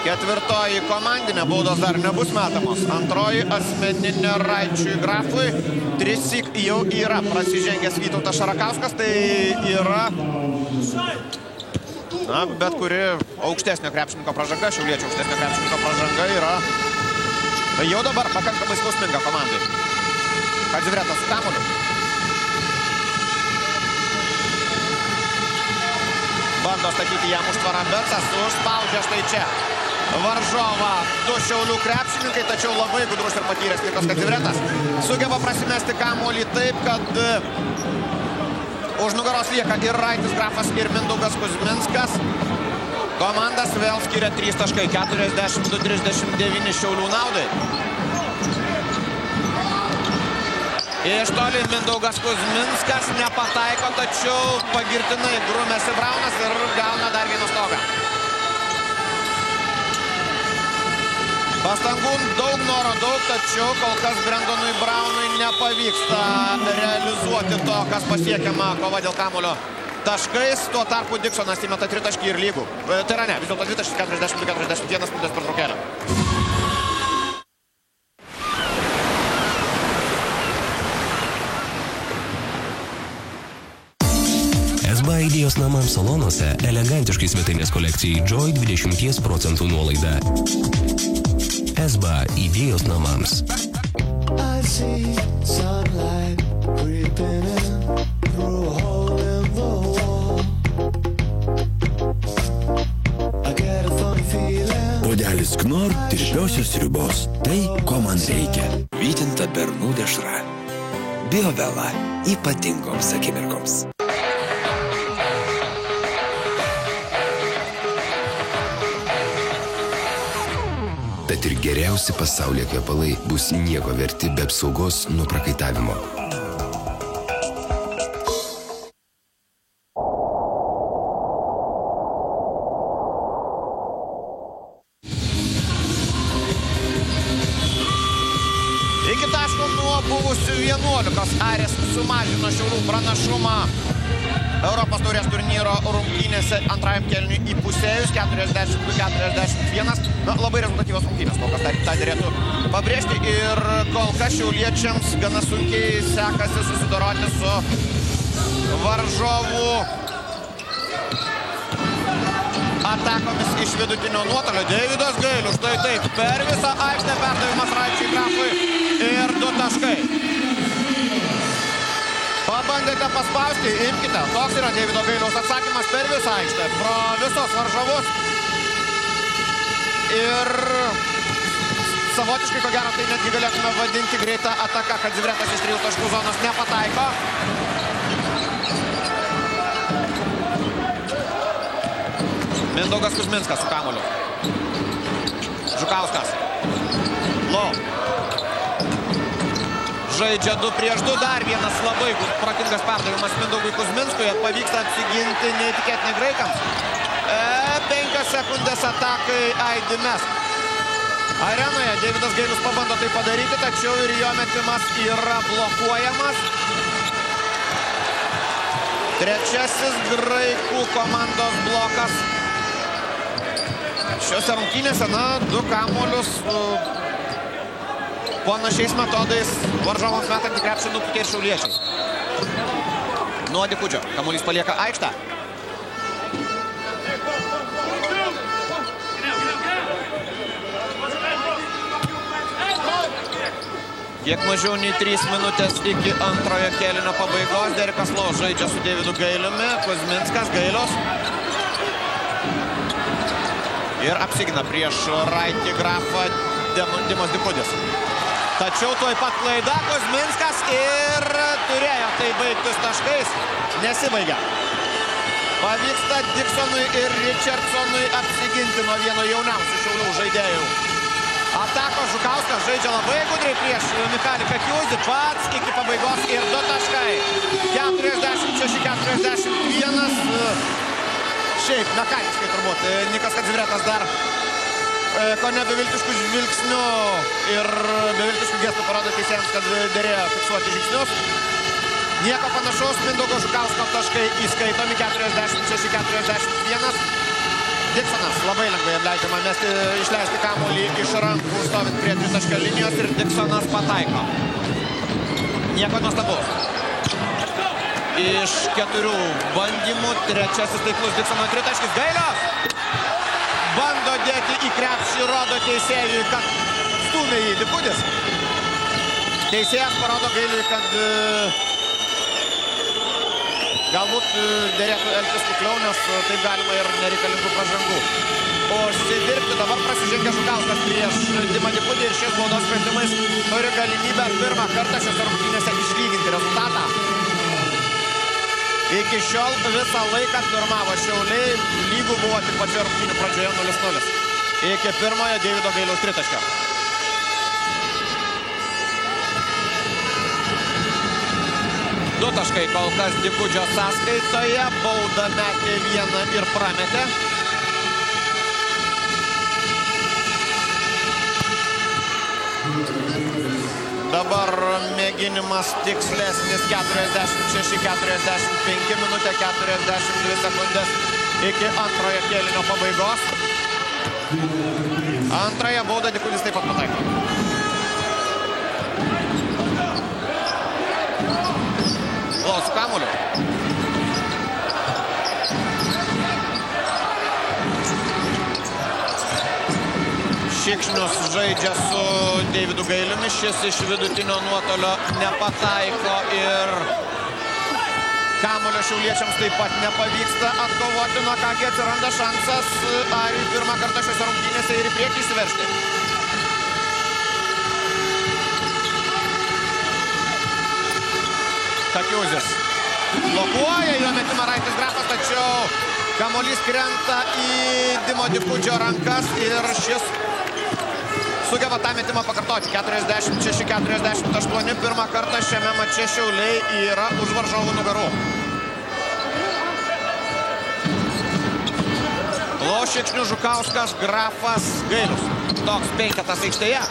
4. komandinė baudos dar nebus metamos. 2. asmeninė Raičiui Grafui. 3 jau yra prasižengęs Vytautas Šarakauskas. Tai yra bet kuri aukštesnio krepšininko pražanga, šiauliečio aukštesnio krepšininko pražanga yra jau dabar pakankamai skausminga komandai. Kadzivretas su kamuoliu. Bando statyti jam užtvarą Becas, užspaudžia štai čia varžovą 2 Šiaulių krepšininkai, tačiau labai gudrus ir patyręs Nikas Kadzivretas sugeba prasimesti kamuolį taip, kad už nugaros lieka ir Raitis Grafas, ir Mindaugas Kuzminskas. Komandas vėl skiria 3 taškai, 42-39 Šiaulių naudai. Iš toli Mindaugas Kuzminskas nepataiko, tačiau pagirtinai grumėsi Braunas ir gauna dar vieną stogą. Pastangų daug, noro daug, tačiau kol kas Brendonui Braunui nepavyksta realizuoti to, kas pasiekiama kova dėl kamuolio taškais. Tuo tarpu Diksonas įmeta 3 taškį ir lygų. Tai yra ne, vis dėlto 2 taškis, 40-41 minutės pertraukėlė. SBA idėjos namams salonuose elegantiškai svetainės kolekcijai Joy 20% nuolaida. SBA idėjos namams. Puodelis Knor tirpiosios sriubos. Tai, ko man reikia. Vytinta bernų dešra. Biovela ypatingoms akimirkoms. Tad ir geriausi pasaulyje kvepalai bus nieko verti be apsaugos nuo prakaitavimo. Iki taško nuo buvusių 11 Aris sumažino Šiaulių pranašumą Europos taurės turnyro rungtynėse antrajam kėliniui įpusėjus 42-41. Labai rezultatyvios rungtynės, kol kas tą derėtų pabrėžti. Ir kol kas šiauliečiams gana sunkiai sekasi susidoroti su varžovų atakomis iš vidutinio nuotolio. Deividas Gailius, štai taip, per visą aikštę perdavimas Raičiui Grafui ir 2 taškai. Pabandėte paspausti, imkite. Toks yra Deivido Gailiaus atsakymas per visą aikštę, pro visos varžovus. Ir savotiškai, ko gero, tai netgi galėtume vadinti greitą ataką, kad Zivretas iš 3 taškų zonos nepataiko. Mindaugas Kuzminskas su kamuoliu. Žukauskas. Lau. Žaidžia 2 prieš 2. Dar vienas labai protingas perdavimas Mindaugui Kuzminskui. Pavyksta apsiginti neįtikėtinai graikams. 5 sekundės atakai Aidi Mes. Arenoje Deividas Gailius pabando tai padaryti, tačiau ir jo metimas yra blokuojamas. Trečiasis graikų komandos blokas. Šiuose rungtynėse, 2 kamuolius panašiais metodais varžovams metant į krepšį nupūtė ir šiauliečiai. Nuo Dikudžio. Kamuolys palieka aikštę. Kiek mažiau nei 3 minutės iki antrojo kėlinio pabaigos. Derikas Lau žaidžia su Deividu Gailiumi. Kuzminskas, Gailius. Ir apsigina prieš Raitį Grafą Dimas Dikudis. Tačiau tuoj pat klaida, Kuzminskas ir turėjo tai baigtis taškais. Nesibaigia. Pavyksta Diksonui ir Richardsonui apsiginti nuo vieno jauniausių Šiaulių žaidėjų. Atako Žukauskas žaidžia labai gudriai prieš Michalį Kakiuzį. Pats iki pabaigos ir 2 taškai. 46-41. Šiaip mechaniškai turbūt. Nikas Kadzivretas dar ko ne beviltiškų žvilgsnių ir beviltiškų gestų parodo teisėjams, kad derėjo fiksuoti žingsnius. Nieko panašaus. Mindaugo Žukausko taškai įskaitomi 46-41. Diksonas labai lengvai leidžiama išleisti kamuolį iš rankų stovint prie 3 linijos ir Diksonas pataiko. Nieko nuostabaus. Iš 4 bandymų trečiasis taiklus Diksono 3 taškis. Gailius bando dėti į krepšį, rodo teisėjui, kad stūmė jį Dikudis. Teisėjas parodo Gailiui, kad galbūt derėtų elgtis kukliau, nes taip galima ir nereikalingų pražangų. Užsidirbti dabar prasižengia Žukauskas prieš Dimą Dikudį ir šiais baudos sprendimais turi galimybę pirmą kartą šiose rungtynėse išlyginti rezultatą. Iki šiol visą laiką pirmavo Šiauliai, lygų buvo tik pačioje rungtynių pradžioje 0-0. Iki pirmojo Deivido Gailiaus tritaškio. Du taškai kol kas Dikudžio sąskaitoje, baudą metė vieną ir prametė. Dabar mėginimas tikslesnis 46-45 minutė 42 sekundės iki antrojo kėlinio pabaigos. Antrąją baudą Dikudis taip pat pataiko. Lau su kamuoliu. Šikšnius žaidžia su Deividu Gailiumi. Šis iš vidutinio nuotolio nepataiko ir kamuolio šiauliečiams taip pat nepavyksta atkovoti. Nuo kągi atsiranda šansas Ariui pirmą kartą šiose rungtynėse ir į priekį įsiveržti. Kakiuzis blokuoja jo metimą Raitis Grafas, tačiau kamuolys krenta į Dimo Dikudžio rankas ir šis sugeba tą metimą pakartoti. 46-48. Pirmą kartą šiame mače Šiauliai yra už varžovų nugarų. Lošikšnių, Žukauskas, Grafas, Gailius. Toks penketas aikštėje.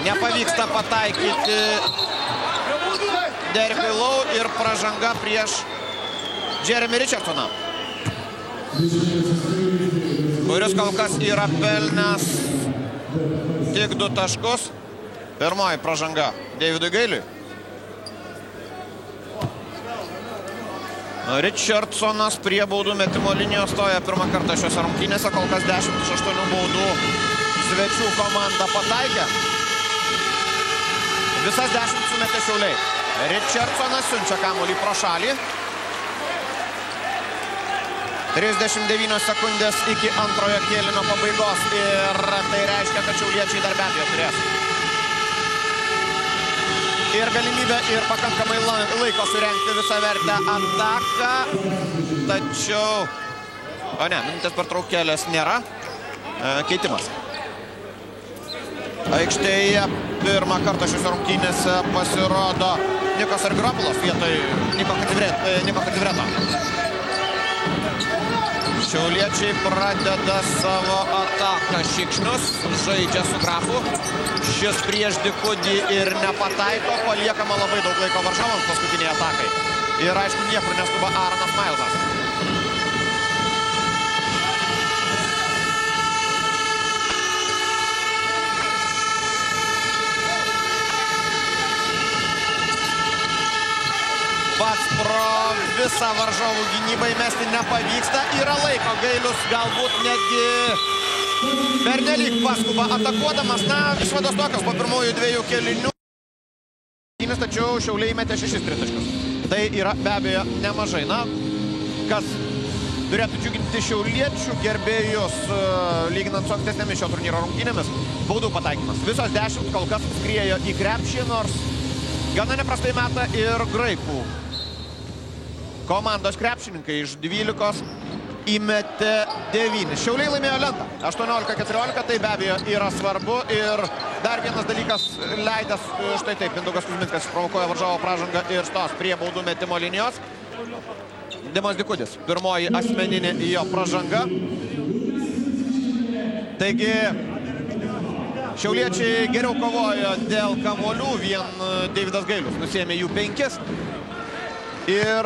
Nepavyksta pataikyti Derikui Lau ir pražanga prieš Jeremy Richardsoną, kuris kol kas yra pelnęs tik 2 taškus. Pirmoji pražanga Davidui Gailiui. Richardsonas prie baudų metimo linijos stoja pirmą kartą šiose rungtynėse. Kol kas 10 iš 8 baudų svečių komanda pataikė. Visas 10 sumetė Šiauliai. Richardsonas siunčia kamuolį pro šalį. 39 sekundės iki antrojo kėlinio pabaigos. Ir tai reiškia, kad šiauliečiai dar be abejo turės ir galimybę, ir pakankamai laiko surengti visą vertę ataką. Tačiau... O ne, minutės pertraukėlės nėra. Keitimas. Aikštėje pirmą kartą šiose rungtynėse pasirodo Nikos Argyropulos vietoj Niko Kadivreto. Šiauliečiai pradeda savo ataką. Šikšnius žaidžia su Grafu. Šis prieš Dikudį ir nepataiko. Paliekama labai daug laiko varžovams paskutiniai atakai. Ir aišku, niekur neskuba Aaronas Mailsas. Pats pro visą varžovų gynybą įmesti nepavyksta. Yra laiko. Gailius galbūt netgi pernelyg paskuba atakuodamas. Na, išvados tokios po pirmųjų 2 kėlinių. Tačiau Šiauliai metė 6 tritaškius. Tai yra be abejo nemažai. Na, kas turėtų džiuginti šiauliečių gerbėjus, lyginant su ankstesnėmis šio turnyro rungtynėmis, baudų pataikymas. Visos 10 kol kas skriejo į krepšį, nors gana neprastai meta ir graikų komandos krepšininkai. Iš 12 įmetė 9. Šiauliai laimėjo lentą 18-14, tai be abejo yra svarbu. Ir dar vienas dalykas leidęs, štai taip, Mindaugas Kuzminskas provokuoja varžovo pražangą ir stos prie baudų metimo linijos. Dimas Dikudis, pirmoji asmeninė jo pražanga. Taigi šiauliečiai geriau kovojo dėl kamuolių, vien Davidas Gailius nusėmė jų 5. Ir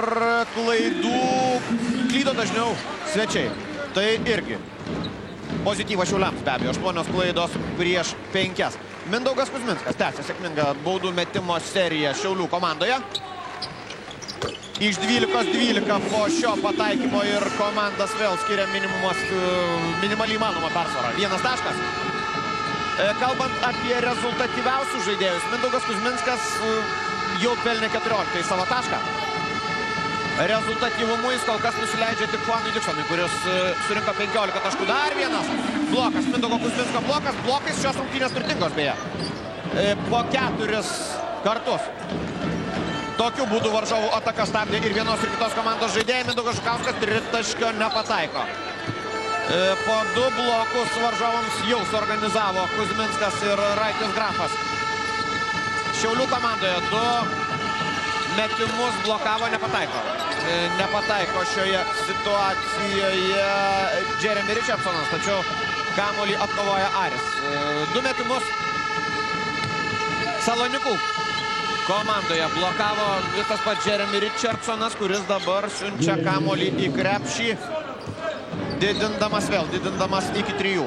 klydo dažniau svečiai. Tai irgi pozityvas Šiauliams be abejo. 8 klaidos prieš 5. Mindaugas Kuzminskas tęsia sėkmingą baudų metimo seriją Šiaulių komandoje. Iš 12-12 po šio pataikymo ir komandas vėl skiria minimaliai įmanoma persvara. 1 taškas. Kalbant apie rezultatyviausius žaidėjus, Mindaugas Kuzminskas jau pelnė 14 savo tašką. Rezultatyvumu jis kol kas nusileidžia tik Juanui Diksonui, kuris surinko 15 taškų. Dar vienas blokas, Mindaugo Kuzminsko blokas. Blokais šios rungtynės turtingos beje. Po 4 kartus. Tokiu būdu varžovų ataka stabdė ir vienos ir kitos komandos žaidėjai. Mindaugas Žukauskas tritaškio nepataiko. Po 2 blokus varžovams jau suorganizavo Kuzminskas ir Raitis Grafas. Šiaulių komandoje 2 metimus blokavo, nepataiko. Nepataiko šioje situacijoje Jeremy Richardsonas, tačiau kamuolį atkovoja Aris. 2 metimus Salonikų komandoje blokavo visas pats Jeremy Richardsonas, kuris dabar siunčia kamuolį į krepšį, didindamas iki 3.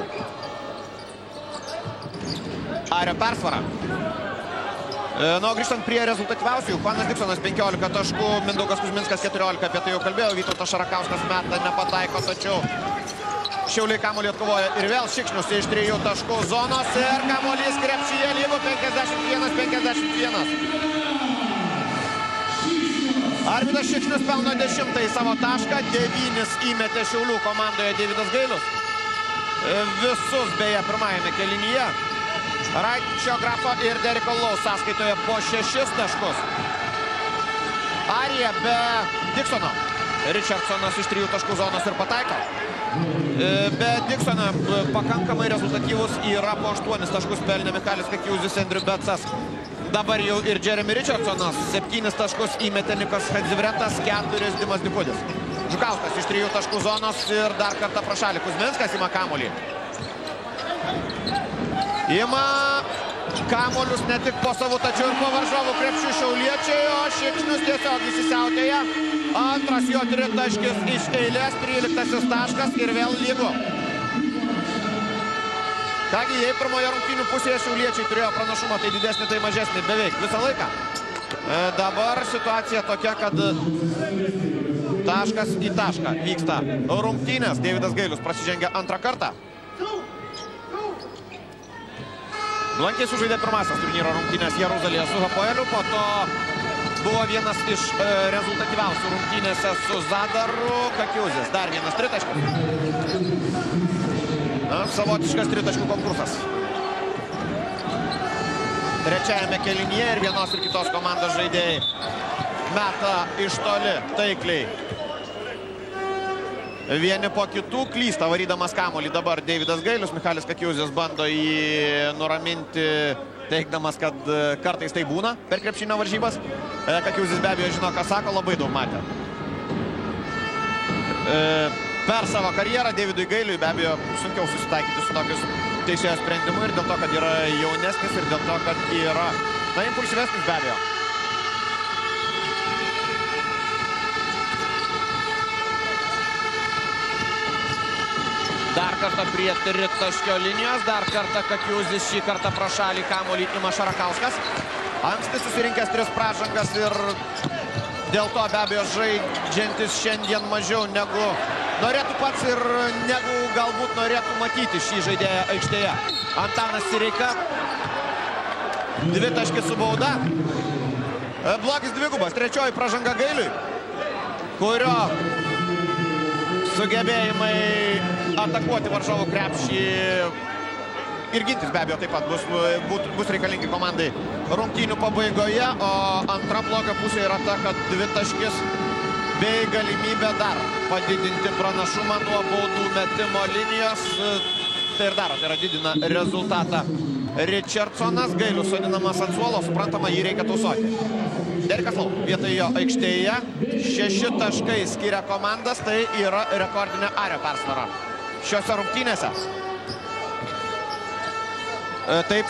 Ario persvara. Na, grįžtant prie rezultatyviausių, Juanas Diksonas 15 taškų, Mindaugas Kuzminskas 14, apie tai jau kalbėjau, Vytautas Šarakauskas meta nepataiko, tačiau Šiauliai kamuolį atkovoja ir vėl Šikšnius iš 3 taškų zonos ir kamuolys krepšyje lygu 51-51. Arvydas Šikšnius pelno 10 savo tašką, 9 įmetė Šiaulių komandoje Davidas Gailius. Visus beje pirmajame kėlinyje. Raičio Grafo ir Deriko Lau sąskaitoje po 6 taškus. Arija be Diksono. Richardsonas iš 3 taškų zonos ir pataiko. Bet Diksone pakankamai rezultatyvus yra po 8 taškus pelnė Michalis Kakiuzis, Andrew Betsas. Dabar jau ir Jeremy Richardsonas 7 taškus įmetė Nikas Hadzivretas, 4 Dimas Dikudis. Žukauskas iš 3 taškų zonos ir dar kartą pro šalį. Kuzminskas ima kamuolį. Ima kamuolius ne tik po savų, tačiau ir po varžovų krepšių šiauliečiai, o Šikšnius tiesiog įsisiautėja. Antras jo tritaškis iš eilės, 13 taškas ir vėl lygu. Kągi, jei pirmoje rungtynių pusėje šiauliečiai turėjo pranašumą, tai didesnį, tai mažesnį, beveik visą laiką. Dabar situacija tokia, kad taškas į tašką vyksta rungtynės. Deividas Gailius prasižengia antrą kartą. Blankiai sužaidė pirmasis turnyro rungtynės Jeruzalėje su Hapoeliu, po to buvo vienas iš rezultatyviausių rungtynėse su Zadaru Kakiuzis. Dar vienas tritaškis. Savotiškas tritaškų konkursas. Trečiajame kėlinyje ir vienos ir kitos komandos žaidėjai meta iš toli taikliai. Vieni po kitų klysta varydamas kamuolį. Dabar Deividas Gailius, Michalis Kakiuzis bando jį nuraminti, teikdamas, kad kartais tai būna per krepšinio varžybas. Kakiuzis be abejo žino, ką sako, labai daug matė. Per savo karjerą Deividui Gailiui be abejo sunkiau susitaikyti su tokius teisėjo sprendimu ir dėl to, kad yra jaunesnis ir dėl to, kad yra, impulsyvesnis be abejo. Dar kartą prie tritaškio linijos, dar kartą Kakiuzis, šį kartą pro šalį kamuolį ima Šarakauskas. Anksti susirinkęs 3 pražangas ir dėl to be abejo žaidžiantis šiandien mažiau negu norėtų pats ir negu galbūt norėtų matyti šį žaidėją aikštėje. Antanas Sireika, 2 taškis su bauda. Blogis dvigubas, 3 pražanga Gailiui, kurio sugebėjimai atakuoti varžovų krepšį ir gintis be abejo taip pat bus reikalingi komandai rungtynių pabaigoje, o antra blogo pusė yra ta, kad 2 taškis bei galimybė dar padidinti pranašumą nuo baudų metimo linijos. Tai ir daro, tai yra didina rezultatą. Richardsonas, Gailius sodinamas ant suolo, suprantama, jį reikia tausoti. Derikas Lau vietoj jo aikštėje, 6 taškai skiria komandas, tai yra rekordinė Ario persvara šiose rungtynėse. Taip,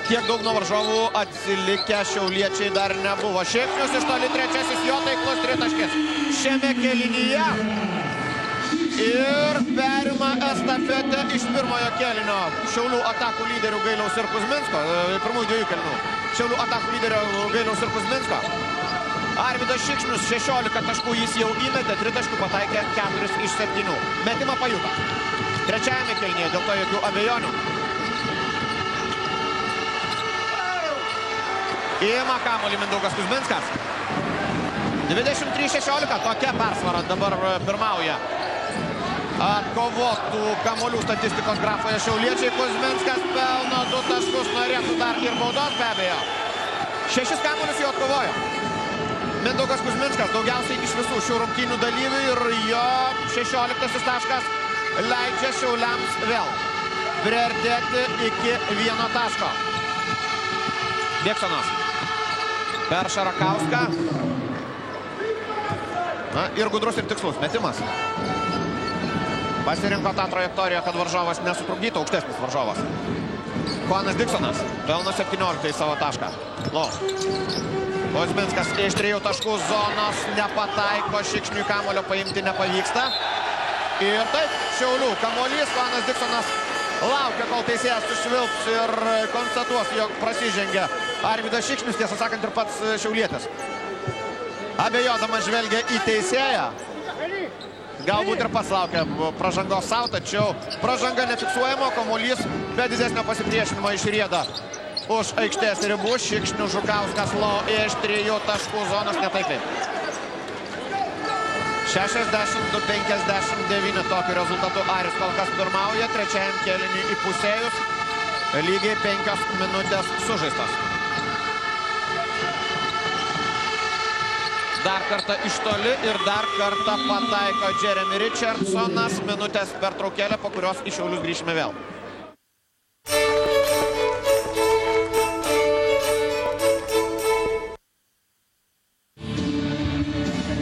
tiek daug nuo varžovų atsilikę šiauliečiai dar nebuvo. Šikšnius iš toli, trečiasis jo taiklus tritaškis šiame kėlinyje. Ir perima estafetę iš pirmojo kėlinio Šiaulių atakų lyderių Gailiaus ir Kuzminsko. Pirmųjų 2 kėlinių Šiaulių atakų lyderio Gailiaus ir Kuzminsko. Arvydas Šikšnius 16 taškų jis jau įmetė, 3 taškų pataikė 4 iš 7. Metimą pajuto. Trečiajame kėlinyje, dėl to jokių abejonių. Ima kamuolį Mindaugas Kuzminskas. 23-16, tokia persvara dabar pirmauja. Atkovotų kamuolių statistikos grafoje šiauliečiai. Kuzminskas pelno 2 taškus, norėtų dar ir baudos be abejo. 6 kamuolius jau atkovojo Mindaugas Kuzminskas, daugiausiai iš visų šių rungtynių dalyvių, ir jo 16 taškas leidžia Šiauliams vėl priartėti iki 1 taško. Diksonas per Šarakauską. Na, ir gudrus ir tikslus metimas. Pasirinko tą trajektoriją, kad varžovas nesutrukdytų, aukštesnis varžovas. Juanas Diksonas pelno 17 savo tašką. Kuzminskas iš 3 taškų zonos nepataiko, Šikšniui kamuolio paimti nepavyksta. Ir taip, Šiaulių kamuolys, Juanas Diksonas laukia, kol teisėjas sušvilps ir konstatuos, jog prasižengia Arvydas Šikšnius, tiesą sakant, ir pats šiaulietis. Abejodamas žvelgia į teisėją. Galbūt ir pats laukia pražangos savo, tačiau pražanga nefiksuojama, kamuolys be didesnio pasipriešinimo išrieda už aikštės ribų. Šikšnių Žukauskas Lau iš 3 taškų zonos netaikliai. 62-59 tokiu rezultatu Aris kol kas pirmauja, trečiajam kėliniui įpusėjus, lygiai 5 minutės sužaistos. dar kartą iš toli ir dar kartą pataiko Jeremy Richardsonas. Minutės pertraukėlė, po kurios į Šiaulius grįžime vėl.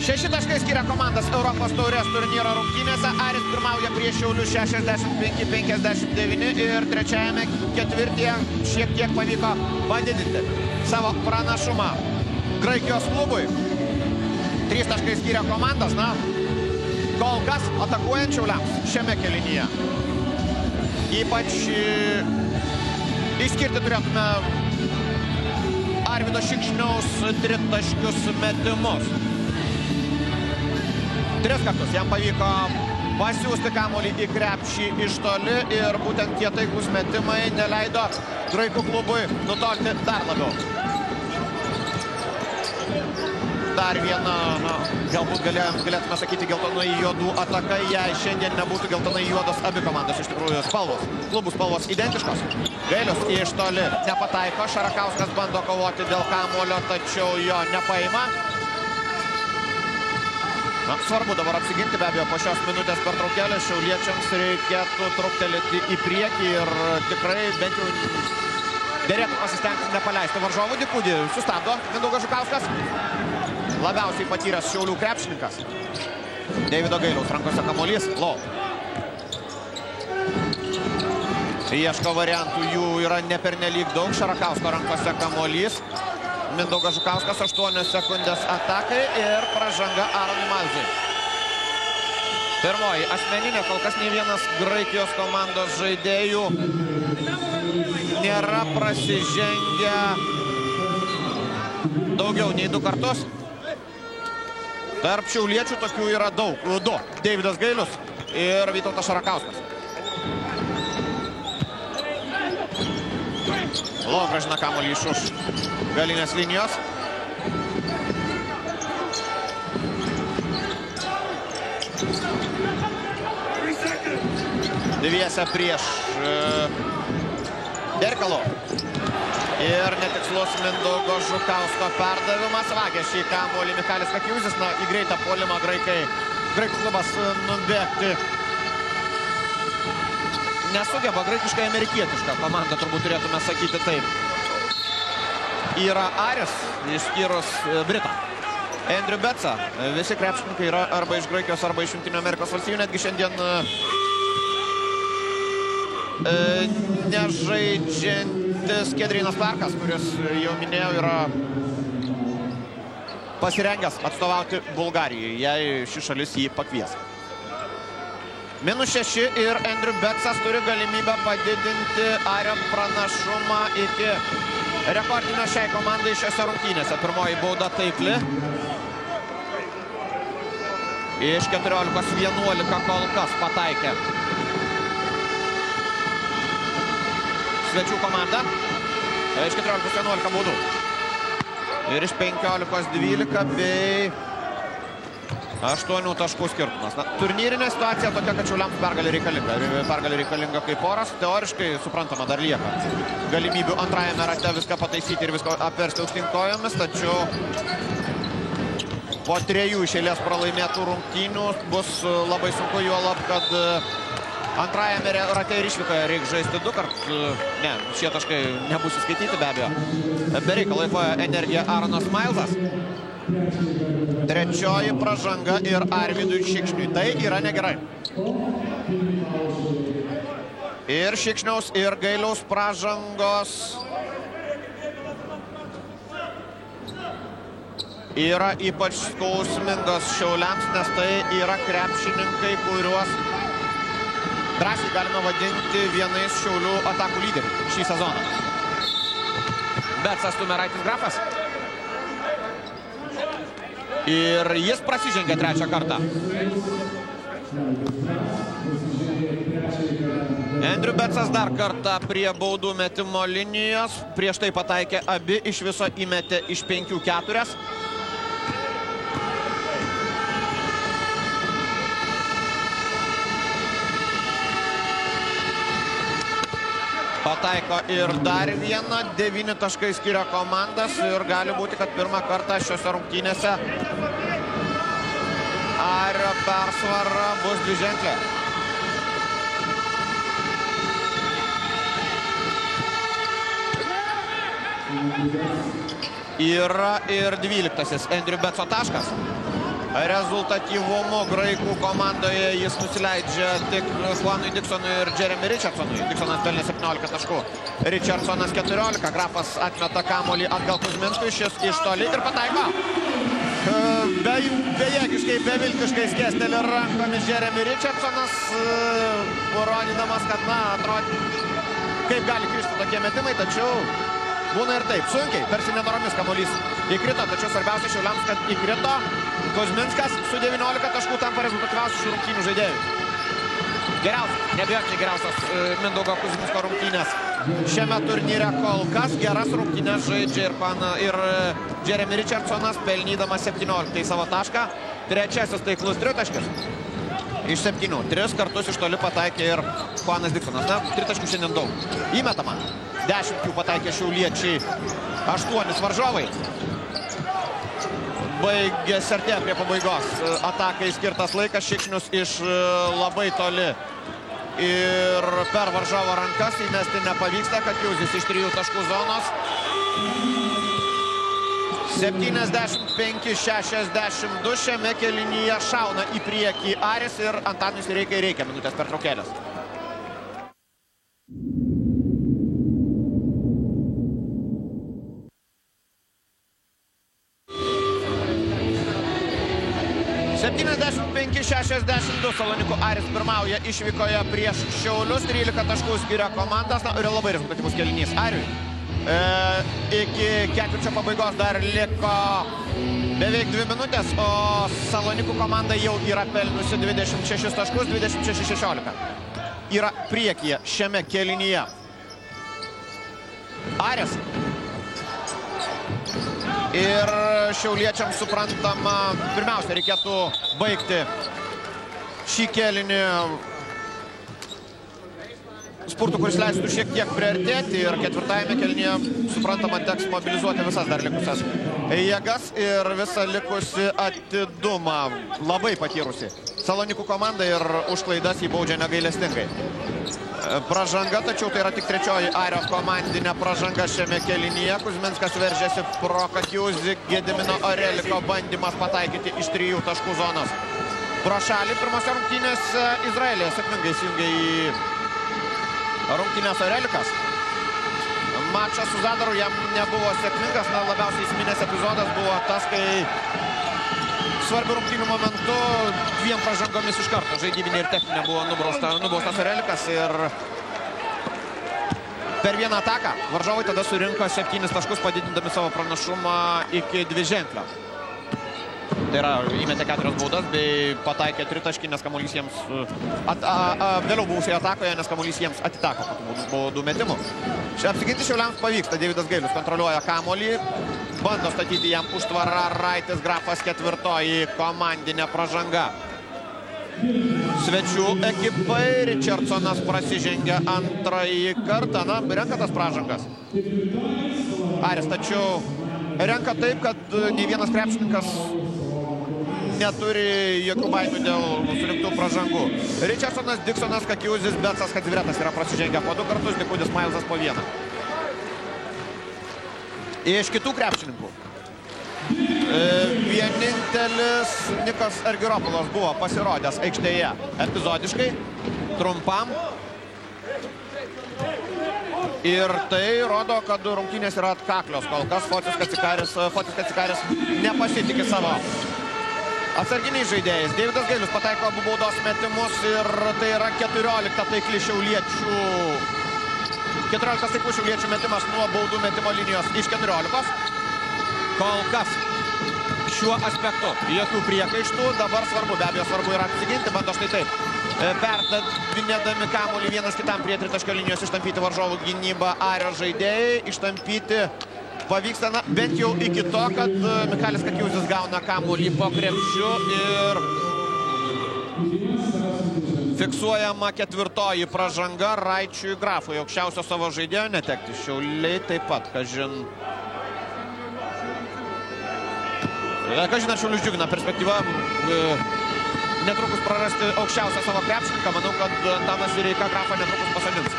Šeši taškai skiria komandas Europos taurės turnyro rungtynėse. Aris pirmauja prieš Šiaulius 65-59 ir trečiajame ketvirtyje šiek tiek pavyko padidinti savo pranašumą Graikijos klubui. 3 taškai skiria komandas, na, kol kas atakuojant Šiauliams šiame kėlinyje. Ypač išskirti turėtume Arvydo Šikšniaus tritaškius metimus. 3 kartus jam pavyko pasiųsti kamuolį į krepšį iš toli ir būtent tie taiklūs metimai neleido graikų klubui nutolti dar labiau. Dar viena, na, galbūt galėtume sakyti geltonai juodų ataka, jei šiandien nebūtų geltonai juodos abi komandos, iš tikrųjų spalvos. Klubų spalvos identiškos. Gailius iš toli nepataiko, Šarakauskas bando kovoti dėl kamuolio, tačiau jo nepaima. Na, svarbu dabar apsiginti, be abejo, po šios minutės pertraukėlės šiauliečiams reikėtų truktelėti į priekį ir tikrai bent jau derėtų pasistengti nepaleisti varžovų. Dikūdį sustabdo Mindaugas Žukauskas. Labiausiai patyręs Šiaulių krepšininkas. Deivido Gailiaus rankose kamuolys. Lau. Ieško variantų, jų yra nepernelyg daug. Šarakausko rankose kamuolys. Mindaugas Žukauskas 8 sekundės atakai ir pražanga Aronui Malzui. Pirmoji asmeninė, kol kas nei vienas Graikijos komandos žaidėjų nėra prasižengę daugiau nei 2 kartus. Tarp šiauliečių tokių yra daug. 2. Deividas Gailius ir Vytautas Šarakauskas. Lau gražina kamuolį iš už galinės linijos. Dviese prieš Derkalo. Ir netikslus Mindaugo Žukausko perdavimas. Vagė šį kamuolį Michalis Kakiuzis. Na, į greitą puolimą graikų klubas nubėgti nesugeba. Graikiškai amerikietiška komanda, turbūt turėtume sakyti taip. Yra Aris, išskyrus Britą. Andrew Betsa. Visi krepšininkai yra arba iš Graikijos, arba iš Jungtinių Amerikos valstijų. Netgi šiandien nežaidžiantis Kedrinas Parkas, kuris, jau minėjau, yra pasirengęs atstovauti Bulgarijai, jei ši šalis jį pakvies. -6 ir Andrew Betsas turi galimybę padidinti Ario pranašumą iki rekordinio šiai komandai šiose rungtynėse. Pirmoji bauda taikli. Iš 14-11 kol kas pataikė svečių komanda. Iš 14-11 baudų. Ir iš 15-12 bei 8 taškų skirtumas. Na, turnyrinė situacija tokia, kad Šiauliams pergalė reikalinga. Pergalė reikalinga kaip oras. Teoriškai, suprantama, dar lieka galimybių antrajame rate viską pataisyti ir viską apversti aukštyn kojomis. Tačiau po 3 iš eilės pralaimėtų rungtynių bus labai sunku, juolab, kad antrajame rate ir išvykoje reikia žaisti 2 kartus. Ne, šie taškai nebus įskaityti be abejo. Bereikalai laikoja energiją Aronas Mailzas. Trečioji pražanga ir Arvydui Šikšniui. Tai yra negerai. Ir Šikšniaus, ir Gailiaus pražangos yra ypač skausmingas Šiauliams, nes tai yra krepšininkai, kuriuos drąsiai galime vadinti vienais Šiaulių atakų lyderių šį sezoną. Betsas Tumeraitis Grafas. Ir jis prasižengė 3 kartą. Andrew Betsas dar kartą prie baudų metimo linijos. Prieš tai pataikė abi, iš viso įmetė iš 5-4. Pataiko ir dar vieną, 9 taškai skiria komandas ir gali būti, kad pirmą kartą šiose rungtynėse Ario persvara bus dviženklė. Yra ir 12-asis Andrew Betso taškas. Rezultatyvumu graikų komandoje jis nusileidžia tik Juanui Diksonui ir Jeremy Richardsonui. Diksonas pelnė 17 taškų. Richardsonas 14. Grafas atmeta kamuolį atgal Kuzminskui. Šis iš toli ir pataiko. Bejėgiškai, beviltiškai skėstelė rankomis Jeremy Richardsonas, parodydamas, kad, atrodo, kaip gali kristi tokie metimai, tačiau būna ir taip. Sunkiai, tarsi nenoromis kamuolys įkrito, tačiau svarbiausia Šiauliams, kad įkrito. Kuzminskas su 19 taškų tampa rezultatyviausių šių rungtynių žaidėjų. Geriausias, neabejotinai geriausias Mindaugo Kuzminsko rungtynės šiame turnyre kol kas. Geras rungtynės žaidžia ir Jeremy Richardsonas, pelnydamas 17 savo tašką. Trečiasis taiklus tritaškis iš 7. 3 kartus iš toli pataikė ir Juanas Diksonas. 3 taškų šiandien daug. Įmetama. 10 jų pataikė šiauliečiai, 8 varžovai. Baigėsi artėja prie pabaigos. Atakai skirtas laikas, Šikšnius iš labai toli ir per varžovo rankas įmesti nepavyksta, kad Kiuzis iš 3 taškų zonos. 75-62 šiame kėlinyje šauna į priekį Aris ir Antanui Sireikai reikia minutės pertraukėlės. Penki 62 Salonikų Aris pirmauja išvykoje prieš Šiaulius, 13 taškų skiria komandas, ir labai rezultatyvus kėlinys Ariui. Iki ketvirčio pabaigos dar liko beveik 2 minutės, o Salonikų komanda jau yra pelniusi 26 taškus, 26-16. Yra priekyje šiame kėlinyje. Aris. Ir šiauliečiams suprantama, pirmiausia, reikėtų baigti šį kėlinį spurtų, kuris leistų šiek tiek priartėti, ir ketvirtajame kėlinyje, suprantama, teks mobilizuoti visas dar likusias jėgas ir visą likusi atidumą. Labai patyrusi Salonikų komanda ir už klaidas jį baudžia negailestingai. Pražanga, tačiau tai yra tik trečioji Ario komandinė pražanga šiame kėlinyje. Kuzminskas veržėsi pro Kakiuzį, Gedimino Oreliko bandymas pataikyti iš 3 taškų zonos. Pro šalį pirmose rungtynėse Izraelėje sėkmingai įsijungė į rungtynės Orelikas. Mačas su Zadaru jam nebuvo sėkmingas, labiausiai įsiminęs epizodas buvo tas, kai svarbių rungtynių momentu 2 pražangomis iš karto žaidybinė ir techninė buvo nubaustas Orelikas ir per vieną ataką varžovai tada surinko 7 taškus, padidindami savo pranašumą iki 2-ženklio. Tai yra, įmetė 4 baudas bei pataikė 3 taškį, nes kamuolys jiems vėliau buvusioje atakoje, nes kamuolys jiems atiteko baudų metimų. Apsiginti Šiauliams pavyksta, Deividas Gailius kontroliuoja kamuolį, bando statyti jam užtvarą, Raitis Grafas 4 komandinė pražanga. Svečių ekipai, Richardsonas prasižengia 2 kartą, renka tas pražangas. Aris, tačiau renka taip, kad nei vienas krepšininkas neturi jokių baimių dėl surinktų pražangų. Richardsonas, Diksonas, Kakiuzis, Betsas, Kadzivretas yra prasižengę po 2 kartus, Nikudis Mailsas po 1. Iš kitų krepšininkų vienintelis Nikas Argyropolas buvo pasirodęs aikštėje epizodiškai, trumpam. Ir tai rodo, kad rungtynės yra atkaklios. Kol kas Fotis Kacikaris nepasitikė savo atsarginiais žaidėjais. Deividas Gailius pataiko abu baudos metimus ir tai yra 14 taikli šiauliečių. 14 taiklų šiauliečių metimas nuo baudų metimo linijos iš 14. Kol kas šiuo aspektu jokių priekaištų. Dabar svarbu, be abejo svarbu yra apsiginti, bando štai taip. Perdavinėdami kamuolį vienas kitam prie tritaškio linijos ištampyti varžovų gynybą Ario žaidėjai. Ištampyti pavyksta, bent jau iki to, kad Michalis Kakiuzis gauna kamuolį po krepšiu ir Fiksuojama ketvirtoji pražanga Raičiui Grafui. Aukščiausio savo žaidėjo netekti. Šiauliai taip pat, kažin ar Šiaulius džiugina perspektyva netrukus prarasti aukščiausią savo krepšininką. Manau, kad Antanas Vireika Grafą netrukus pasodins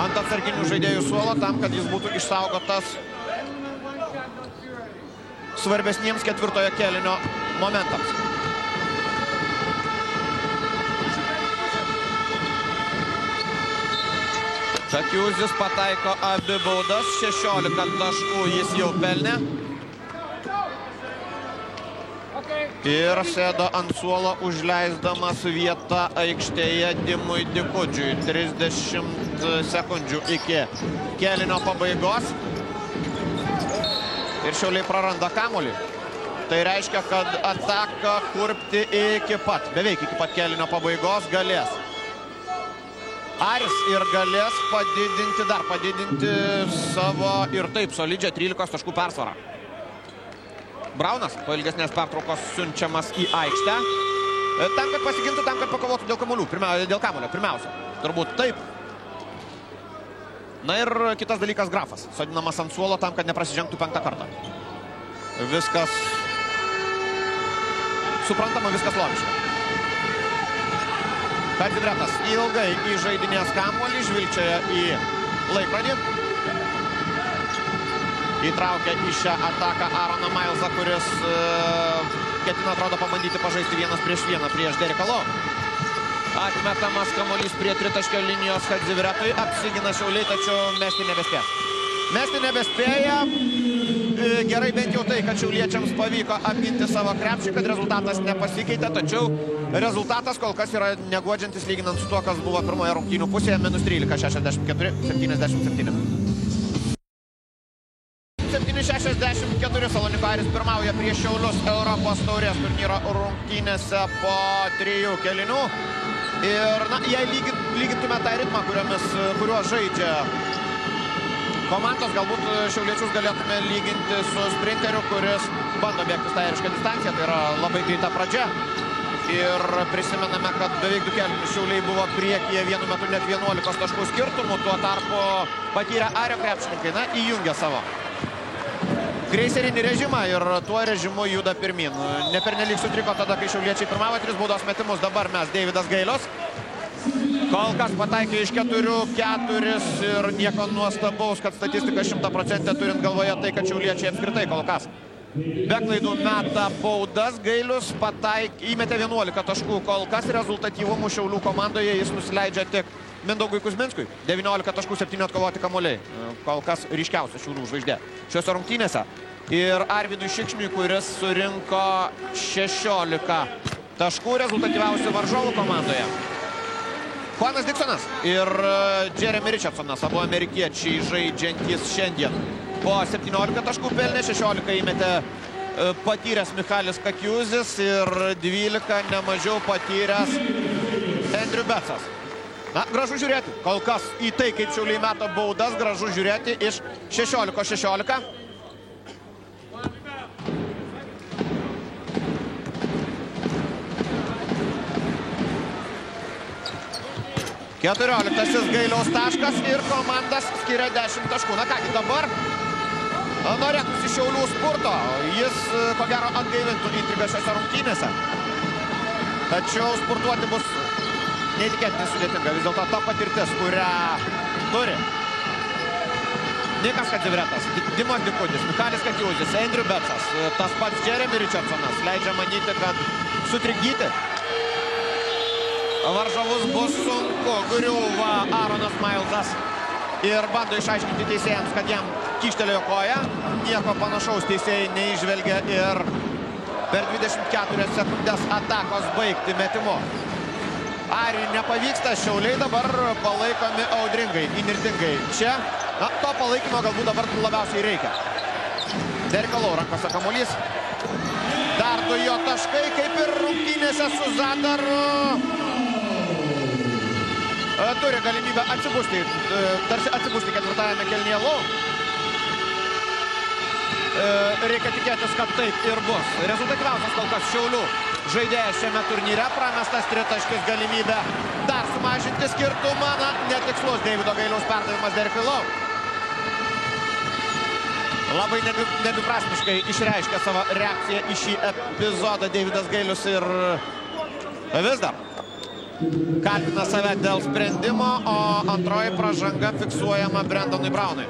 ant atsarginių žaidėjų suolo tam, kad jis būtų išsaugotas svarbesniems ketvirtojo kėlinio momentams. Kakiuzis pataiko abi baudas, 16 taškų jis jau pelnė. Ir sėdo ant suolo užleisdamas vietą aikštėje Dimui Dikudžiui. 30 sekundžių iki kėlinio pabaigos. Ir Šiauliai praranda kamuolį. Tai reiškia, kad ataką kurpti beveik iki pat kėlinio pabaigos galės Aris ir galės padidinti savo ir taip solidžią 13 taškų persvarą. Braunas po ilgesnės pertraukos siunčiamas į aikštę. Tam, kad pasigintų, tam, kad pakovotų dėl kamuolio. Pirmiausia, turbūt taip. Na ir kitas dalykas Grafas. Sodinamas ant suolo tam, kad neprasižengtų 5 kartą. Viskas suprantama, viskas logiška. Kadzibretas ilgai įžaidinės kamuolį, žvilgčioja į laikrodį. Įtraukia į šią ataką Aaroną Milesą, kuris ketina, atrodo, pabandyti pažaisti 1-1 prieš Dereką Low. Atmetamas kamuolys prie tritaškio linijos Kadzibretui. Apsigina Šiauliai, tačiau mesti nebespėja. Gerai bent jau tai, kad šiauliečiams pavyko apginti savo krepšį, kad rezultatas nepasikeitė, tačiau rezultatas kol kas yra neguodžiantis lyginant su tuo, kas buvo pirmoje rungtynių pusėje. -13, 64, 77. 7-64 Salonikų Aris pirmauja prieš Šiaulius Europos taurės turnyro rungtynėse po 3 kėlinių. Ir, jei lygintume tą ritmą, kuriuo žaidžia komandos, galbūt šiauliečius galėtume lyginti su sprinteriu, kuris bando bėgti stairišką distanciją. Tai yra labai greita pradžia. Ir prisimename, kad beveik 2 kėlinius Šiauliai buvo priekyje vienu metu net 11 taškų skirtumų. Tuo tarpu patyrę Ario krepšininkai, įjungia savo greiserinį režimą ir tuo režimu juda pirmin. Nepernelyg sutriko tada, kai šiauliečiai pirmavo 3 baudos metimus. Dabar mes Deividas Gailius. Kol kas pataikė iš 4 ir nieko nuostabaus, kad statistika 100% turint galvoje tai, kad šiauliečiai apskritai kol kas be klaidų meta baudas. Gailius įmetė 11 taškų. Kol kas rezultatyvumų Šiaulių komandoje jis nusileidžia tik Mindaugui Kuzminskui. 19 taškų, 7 atkovoti kamuoliai. Kol kas ryškiausia Šiaulių žvaigždė šiose rungtynėse. Ir Arvydui Šikšniui, kuris surinko 16 taškų rezultatyviausių varžovų komandoje. Juanas Diksonas ir Jeremy Richardsonas, abu amerikiečiai žaidžiantys šiandien. Po 17 taškų pelnė, 16 įmetė patyręs Michalis Kakiuzis ir 12 nemažiau patyręs Andrew Betsas. Gražu žiūrėti. Kol kas į tai, kaip Šiauliai meta baudas, gražu žiūrėti iš 16-16. 14 Gailiaus taškas ir komandas skiria 10 taškų. Kągi, dabar norėtųsi Šiaulių spurto. Jis, ko gero, atgaivintų intrigą šiose rungtynėse. Tačiau spurtuoti bus neįtikėtinai sudėtinga. Vis dėlto ta patirtis, kurią turi Nikas Kadzibretas, Dimas Dikudis, Michalis Kakiuzis, Andrew Betsas, tas pats Jeremy Richardsonas leidžia manyti, kad sutrikdyti varžovus bus sunku. Griūva Aaronas Milesas ir bando išaiškinti teisėjams, kad jam kyštelėjo koją. Nieko panašaus teisėjai neižvelgia ir per 24 sekundės atakos baigti metimu. Ariui nepavyksta, Šiauliai dabar palaikomi audringai, įnirtingai. Čia, to palaikymo galbūt dabar labiausiai reikia. Dereką Low rankose kamuolys. Dar 2 jo taškai, kaip ir rungtynėse su Zadaru. Turi galimybę atsibusti, tarsi atsibusti ketvirtajame kėlinyje Low. reikia tikėtis, kad taip ir bus. Rezultatyviausias kol kas Šiaulių žaidėjas šiame turnyre, pramestas tritaškis, galimybė dar sumažinti skirtumą, netikslus Deivido Gailiaus perdavimas Derikui Lau. Labai nedviprasmiškai išreiškia savo reakciją į šį epizodą Deividas Gailius ir vis dar kaltina save dėl sprendimo, o antroji pražanga fiksuojama Brendonui Braunui.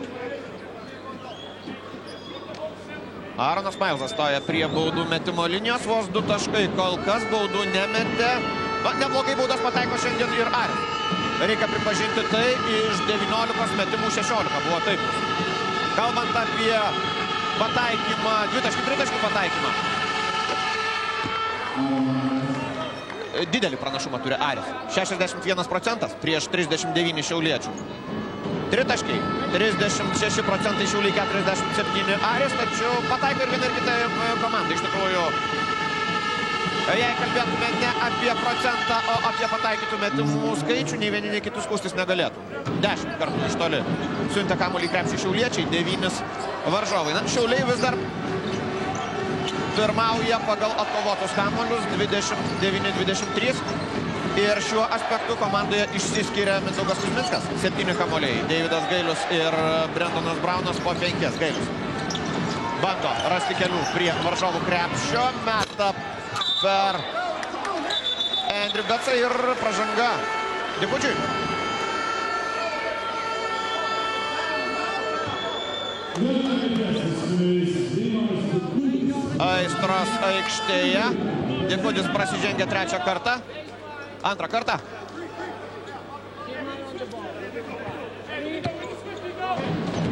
Aaronas Mailsas stoja prie baudų metimo linijos, vos 2 taškai, kol kas baudų nemetė. Neblogai baudas pataiko šiandien ir Aris. Reikia pripažinti tai, iš 19 metimų 16 buvo taip. Kalbant apie pataikymą, 2-3 pataikymą. Didelį pranašumą turi Aris. 61% prieš 39 šiauliečių. Tritaškiai, 36% Šiauliai, 47 Aris, tačiau pataiko ir viena ir kita komanda. Iš tikrųjų, jei kalbėtume ne apie procentą, o apie pataikytų metimų skaičių, nei vieni, nei kitus skųstis negalėtų. 10 kartų iš toli siuntė kamuolį į krepšį šiauliečiai, 9 varžovai. Šiauliai vis dar pirmauja pagal atkovotus kamuolius, 29-23. Ir šiuo aspektu komandoje išsiskiria Mindaugas Kuzminskas. 7 kamuoliai. Deividas Gailius ir Brendonas Braunas po 5. Gailius bando rasti kelių prie varžovų krepšio. Meta per Andrew Betsą ir pražanga Dikučiui. Aistros aikštėje. Dikutis prasižengia 3. kartą. 2 kartą.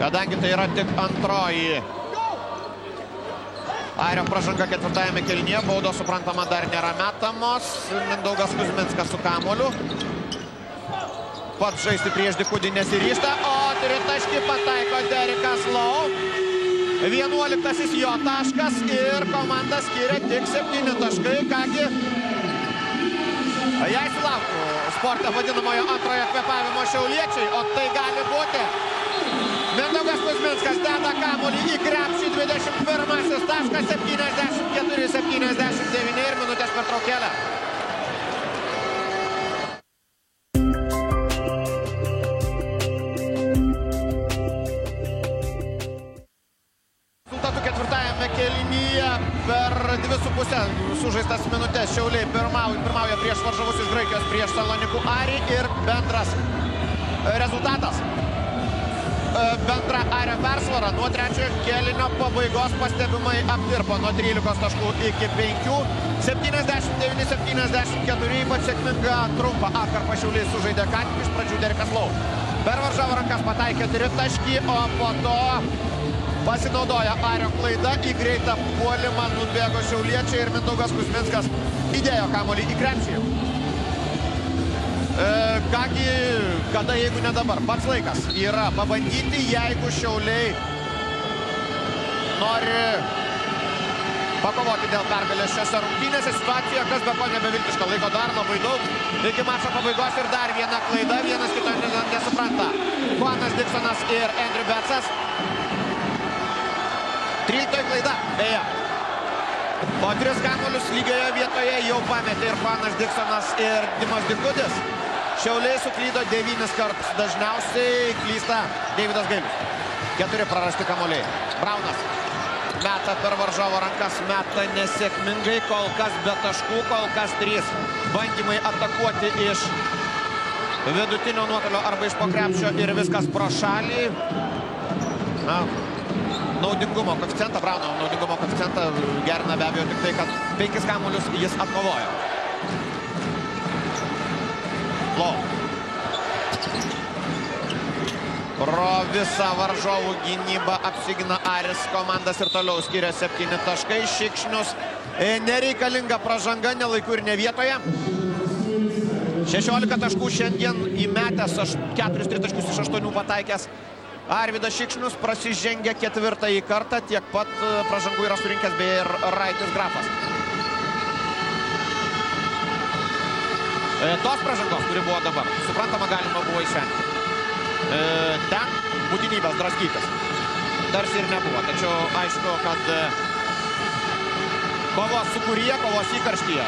Kadangi tai yra tik antroji Airio pražanga 4. kėlinyje, baudos suprantama dar nėra metamos. Mindaugas Kuzminskas su kamuoliu. Pats žaisti prieš Dikutį nesiryžta, o tritaškį pataiko Derikas Lau. 11 jo taškas ir komanda skiria tik 7 taškai. Kągi, jei sulauktų sporte vadinamojo antrojo kvėpavimo šiauliečiai, o tai gali būti. Mindaugas Kuzminskas deda kamuolį į krepšį, 21 taškas, 74-79 ir minutės pertraukėlė. Rezultatų 4. kėlinyje per 2,5 sužaistas minutės Šiauliai pirmauja prieš varžovus iš Graikijos, prieš Salonikų Arį ir bendras rezultatas. Bendra Ario persvara nuo 3. kėlinio pabaigos pastebimai aptirpo nuo 13 taškų iki 5. 79-74, ypač sėkminga trumpa atkarpą Šiauliai sužaidė ką tik iš pradžių Derikas Lau. Per varžovų rankas pataikė 3 taškį, o po to pasinaudoja Ario klaida, į greitą puolimą nubėgo šiauliečiai ir Mindaugas Kuzminskas įdėjo kamuolį į krepšį. Kągi, kada jeigu ne dabar, pats laikas yra pabandyti, jeigu Šiauliai nori pakovoti dėl pergalės šiose rungtynėse. Situacija, kas be ko nebeviltiška, laiko dar labai daug iki mačo pabaigos ir dar viena klaida, vienas kito nesupranta. Juanas Diksonas ir Andrew Betsas. 13 klaida, beje. Po 3 kamuolius lygioje vietoje jau pametė ir Juanas Diksonas ir Dimas Dikutis. Šiauliai suklydo 9 kartus, dažniausiai klysta Deividas Gailius. 4 prarasti kamuoliai. Braunas meta per varžovo rankas, meta nesėkmingai, kol kas be taškų, kol kas 3 bandymai atakuoti iš vidutinio nuotolio arba iš po krepšio ir viskas pro šalį. Naudingumo koeficientą, Brauno naudingumo koeficientą gerina be abejo tik tai, kad 5 kamuolius jis atkovojo. Lau. Pro visą varžovų gynybą apsigina Aris, komandas ir toliau skiria 7 taškai. Šikšnius nereikalinga pražanga, nelaiku ir ne vietoje. 16 taškų šiandien įmetęs, 4 tritaškius iš 8 pataikęs. Arvydas Šikšnius prasižengia 4. kartą, tiek pat pražangų yra surinkęs beje ir Raitis Grafas. Tos pražangos, kuri buvo dabar, suprantama, galima buvo išvengti. Ten būtinybės draskytis. tarsi ir nebuvo. Tačiau aišku, kad kovos sūkuryje, kovos įkarštyje.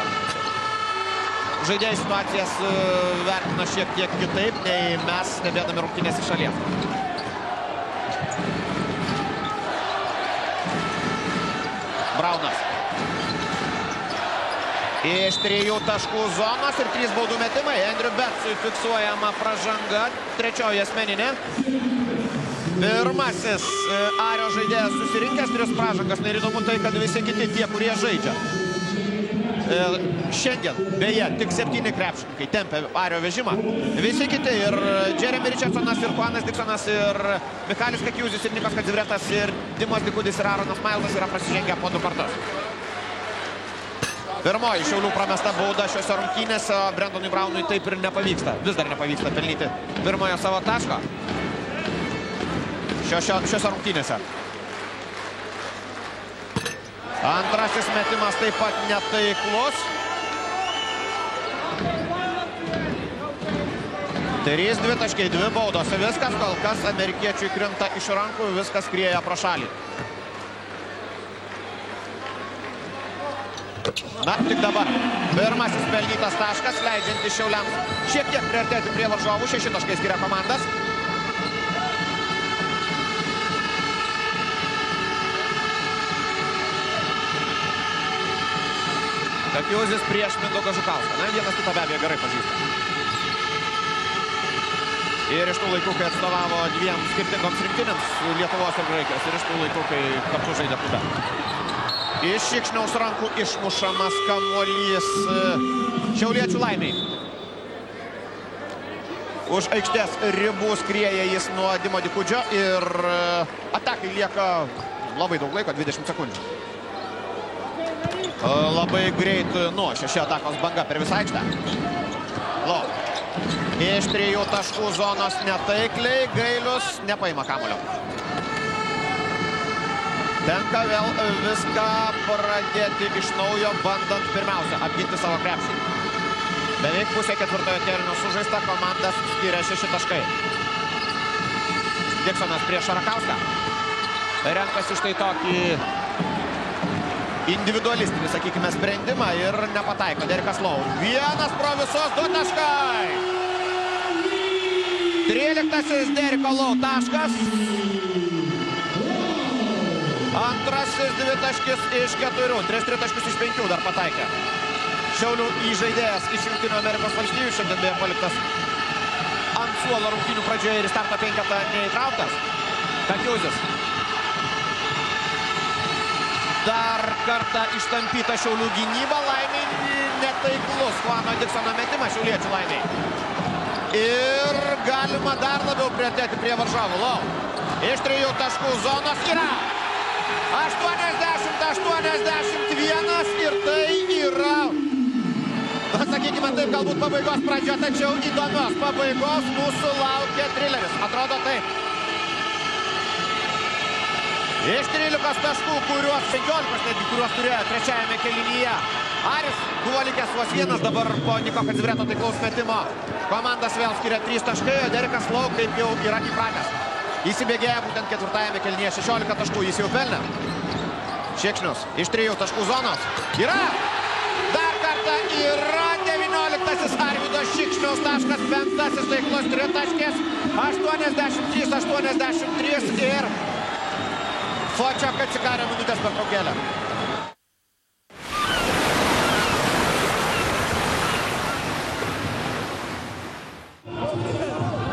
Žaidėjai situacijas vertina šiek tiek kitaip, nei mes stebėdami rungtynės iš šalies. Braunas. Iš 3 taškų zonos ir 3 baudų metimai. Andrew Betsui fiksuojama pražanga, trečioji asmeninė. Pirmasis Ario žaidėjas susirinkęs 3 pražangas. Ir įdomu tai, kad visi kiti tie, kurie žaidžia. Šiandien, beje, tik 7 krepšininkai tempia Ario vežimą. Visi kiti ir Jeremy Richardsonas, ir Juanas Diksonas, ir Michalis Kakiuzis, ir Nikos Kadzivretas, ir Dimas Dikudis, ir Aronas Mailtas yra prasižengę po 2 kartus. Pirmoji Šiaulių pramesta bauda šiose rungtynėse, Brendonui Braunui taip ir nepavyksta. Vis dar nepavyksta pelnyti pirmojo savo taško šiose rungtynėse. Antrasis metimas taip pat netaiklus. 3 dvitaškiai, 2 baudos. Viskas kol kas amerikiečiui krinta iš rankų, viskas skrieja pro šalį. Na, tik dabar. Pirmasis pelnytas taškas, leidžiantis Šiauliams šiek tiek priartėti prie varžovų. 6 taškai skiria komandas. Kakiuzis prieš Mindaugą Žukauską. Na, vienas kitą be abejo gerai pažįsta. Ir iš tų laikų, kai atstovavo 2 skirtingoms rinktinėms, Lietuvos ir Graikijos. Ir iš tų laikų, kai kartu žaidė klube. Iš Šikšniaus rankų išmušamas kamuolys šiauliečių laimiai. Už aikštės ribų skrieja jis nuo Dimo Dikudžio ir atakai lieka labai daug laiko, 20 sekundžių. Labai greit nuošia atakos banga per visą aikštę. Iš 3 taškų zonos netaikliai, Gailius nepaima kamuolio. Tenka vėl viską pradėti iš naujo, bandant pirmiausia apginti savo krepšį. Beveik pusė ketvirtojo kėlinio sužaista, komandas skiria 6 taškai. Diksonas prieš Šarakauską. Renkasi štai tokį individualistinį, sakykime, sprendimą ir nepataiko. Derikas Lau. Vienas pro visos, 2 taškai. 13-asis Deriko Lau taškas. Antrasis dvitaškis iš 4. 3 tritaškius iš 5 dar pataikė. Šiaulių įžaidėjas iš Jungtinių Amerikos valstijų šiandien beje paliktas ant suolo rungtynių pradžioje ir starto 5 neįtrauktas. Kakiuzis. Dar kartą ištampyta Šiaulių gynyba, laimiai netaiklus Juano Diksono metimas šiauliečių laimiai. Ir galima dar labiau priartėti prie varžovų. Lau. Iš 3 taškų zonos yra 80-81 ir tai yra, sakykime taip, galbūt pabaigos pradžia, tačiau įdomios pabaigos mūsų laukia trileris. Atrodo taip. Iš 13 taškų, kuriuos 15 netgi, kuriuos turėjo trečiajame kėlinyje. Aris buvo likęs vos vienas, dabar po Niko Kadzivreto taiklaus metimo. Komandas vėl skiria 3 taškai, o Derikas Lau kaip jau yra įpratęs. Įsibėgėja būtent ketvirtajame kėlinyje 16 taškų, jis jau pelnė. Šikšnius iš 3 taškų zonos. Yra! Dar kartą yra 19-asis Arvydo Šikšniaus taškas, 5-asis taiklus tritaškis. 83-83 ir Fočiak atsikarė minutės per traukėlę.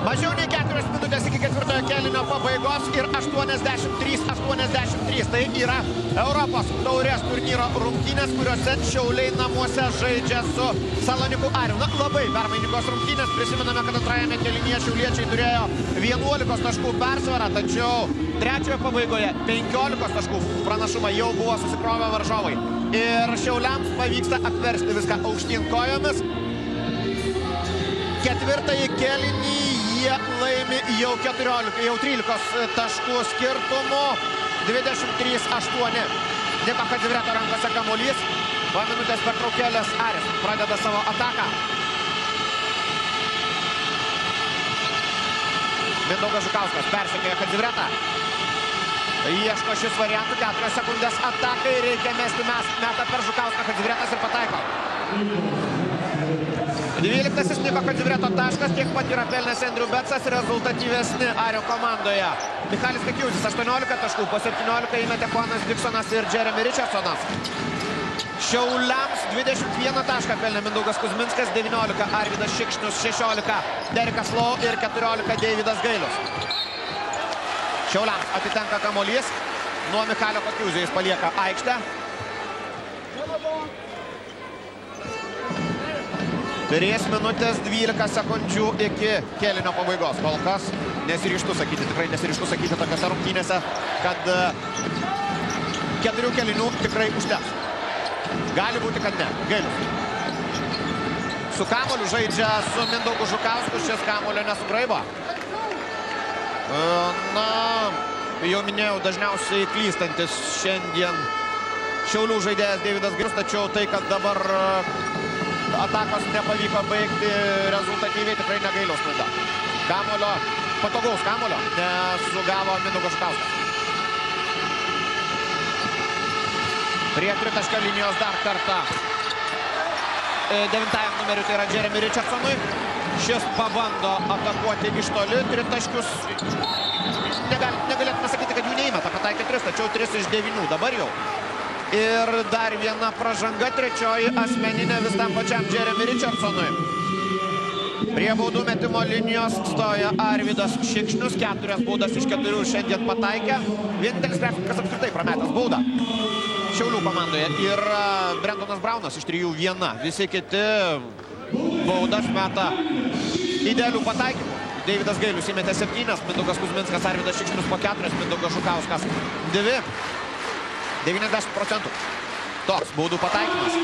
Mažiau nei 4 minutės iki ketvirtojo kėlinio pabaigos ir 83-83. Tai yra Europos taurės turnyro rungtynės, kuriuose Šiauliai namuose žaidžia su Saloniku Ariu. Na, labai permainingos rungtynės. Prisimename, kad antrajame kėlinyje šiauliečiai turėjo 11 taškų persvarą, tačiau trečiojo pabaigoje 15 taškų pranašumą jau buvo susikrovę varžovai. Ir Šiauliams pavyksta apversti viską aukštyn kojomis. Ketvirtąjį kėlinį jie laimi jau 13 taškų skirtumu, 23-8. Niko Kadzivreto rankose kamuolys, po minutės pertraukėlės Aris pradeda savo ataką. Mindaugas Žukauskas persekioja Kadzivretą. Ieško šis variantų, 4 sekundės atakai, reikia mesti metą per Žukauską, Kadzivretas ir pataiko. 12 Niko Kadzivreto taškas, tiek pat yra pelnęs Andrew Betsas, rezultatyvesni Ario komandoje. Michalis Kakiūzis 18 taškų, po 17 įmetė Juanas Diksonas ir Jeremy Richardsonas. Šiauliams 21 tašką pelnė Mindaugas Kuzminskas, 19 Arvydas Šikšnius, 16 Derekas Lau ir 14 Deividas Gailius. Šiauliams atitenka kamuolys, nuo Michalio Kakiūzio jis palieka aikštę. 3 minutės 12 sekundžių iki kėlinio pabaigos. Kol kas nesiryžtu sakyti, tikrai nesiryžtu sakyti tokiose rungtynėse, kad 4 kėlinių tikrai užteks. Gali būti, kad ne. Gailius. Su kamuoliu žaidžia su Mindaugu Žukausku, šis kamuolio nesugraibo. Na, jau minėjau, dažniausiai klystantis šiandien Šiaulių žaidėjas Deividas Gailius, tačiau tai, kad dabar atakos nepavyko baigti rezultatyviai, tikrai ne Gailiaus klaida. Kamuolio, patogaus kamuolio, nesugavo Mindaugas Žukauskas. Prie tritaškio linijos dar kartą 9 numeriu, tai yra Jeremy Richardsonui. Šis pabando atakuoti iš toli, tritaškius negalėtume sakyti, kad jų neįmeta, pataikė 3, tačiau 3 iš 9 dabar jau. Ir dar viena pražanga, trečioji asmeninė vis tam pačiam Jeremy Richardsonui. Prie baudų metimo linijos stoja Arvydas Šikšnius, 4 baudas iš 4 šiandien pataikė. Vienintelis krepšininkas apskritai prametęs baudą Šiaulių komandoje yra Brendonas Braunas iš 3-1. Visi kiti baudas meta idealių pataikymų. Deividas Gailius įmetė 7, Mindaugas Kuzminskas, Arvydas Šikšnius po 4, Mindaugas Žukauskas 2. 90%. Toks baudų pataikymas.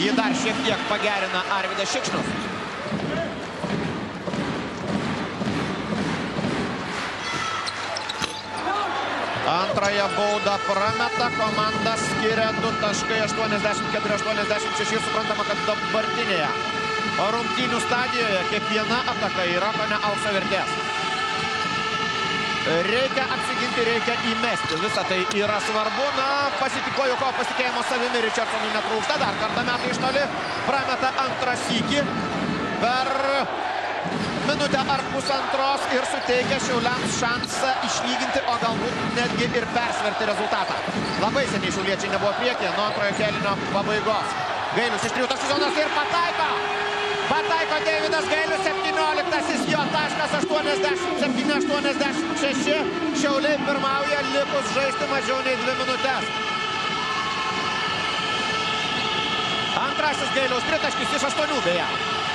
Jį dar šiek tiek pagerina Arvydas Šikšnius. Antrąją baudą prameta, komanda skiria 2 taškai, 84-86. Suprantama, kad dabartinėje rungtynių stadijoje kiekviena ataka yra kone aukso vertės. Reikia apsiginti, reikia įmesti. Visą tai yra svarbu. Na, pasitikojo ko pasitikėjimo savimi Richardsonui netrūksta. Dar kartą metai iš toli. Prameta antrą sykį per minutę ar pusantros ir suteikia Šiauliams šansą išlyginti, o galbūt netgi ir persverti rezultatą. Labai seniai šiauliečiai nebuvo priekyje nuo antrojo kėlinio pabaigos. Gailius iš 3 taškų zonos ir pataiko. Pataiko Deividas Gailius, 17-asis jo taškas, 87-86. Šiauliai pirmauja, likus žaisti mažiau nei 2 minutės. Antrasis Gailiaus tritaškis iš 8 beje.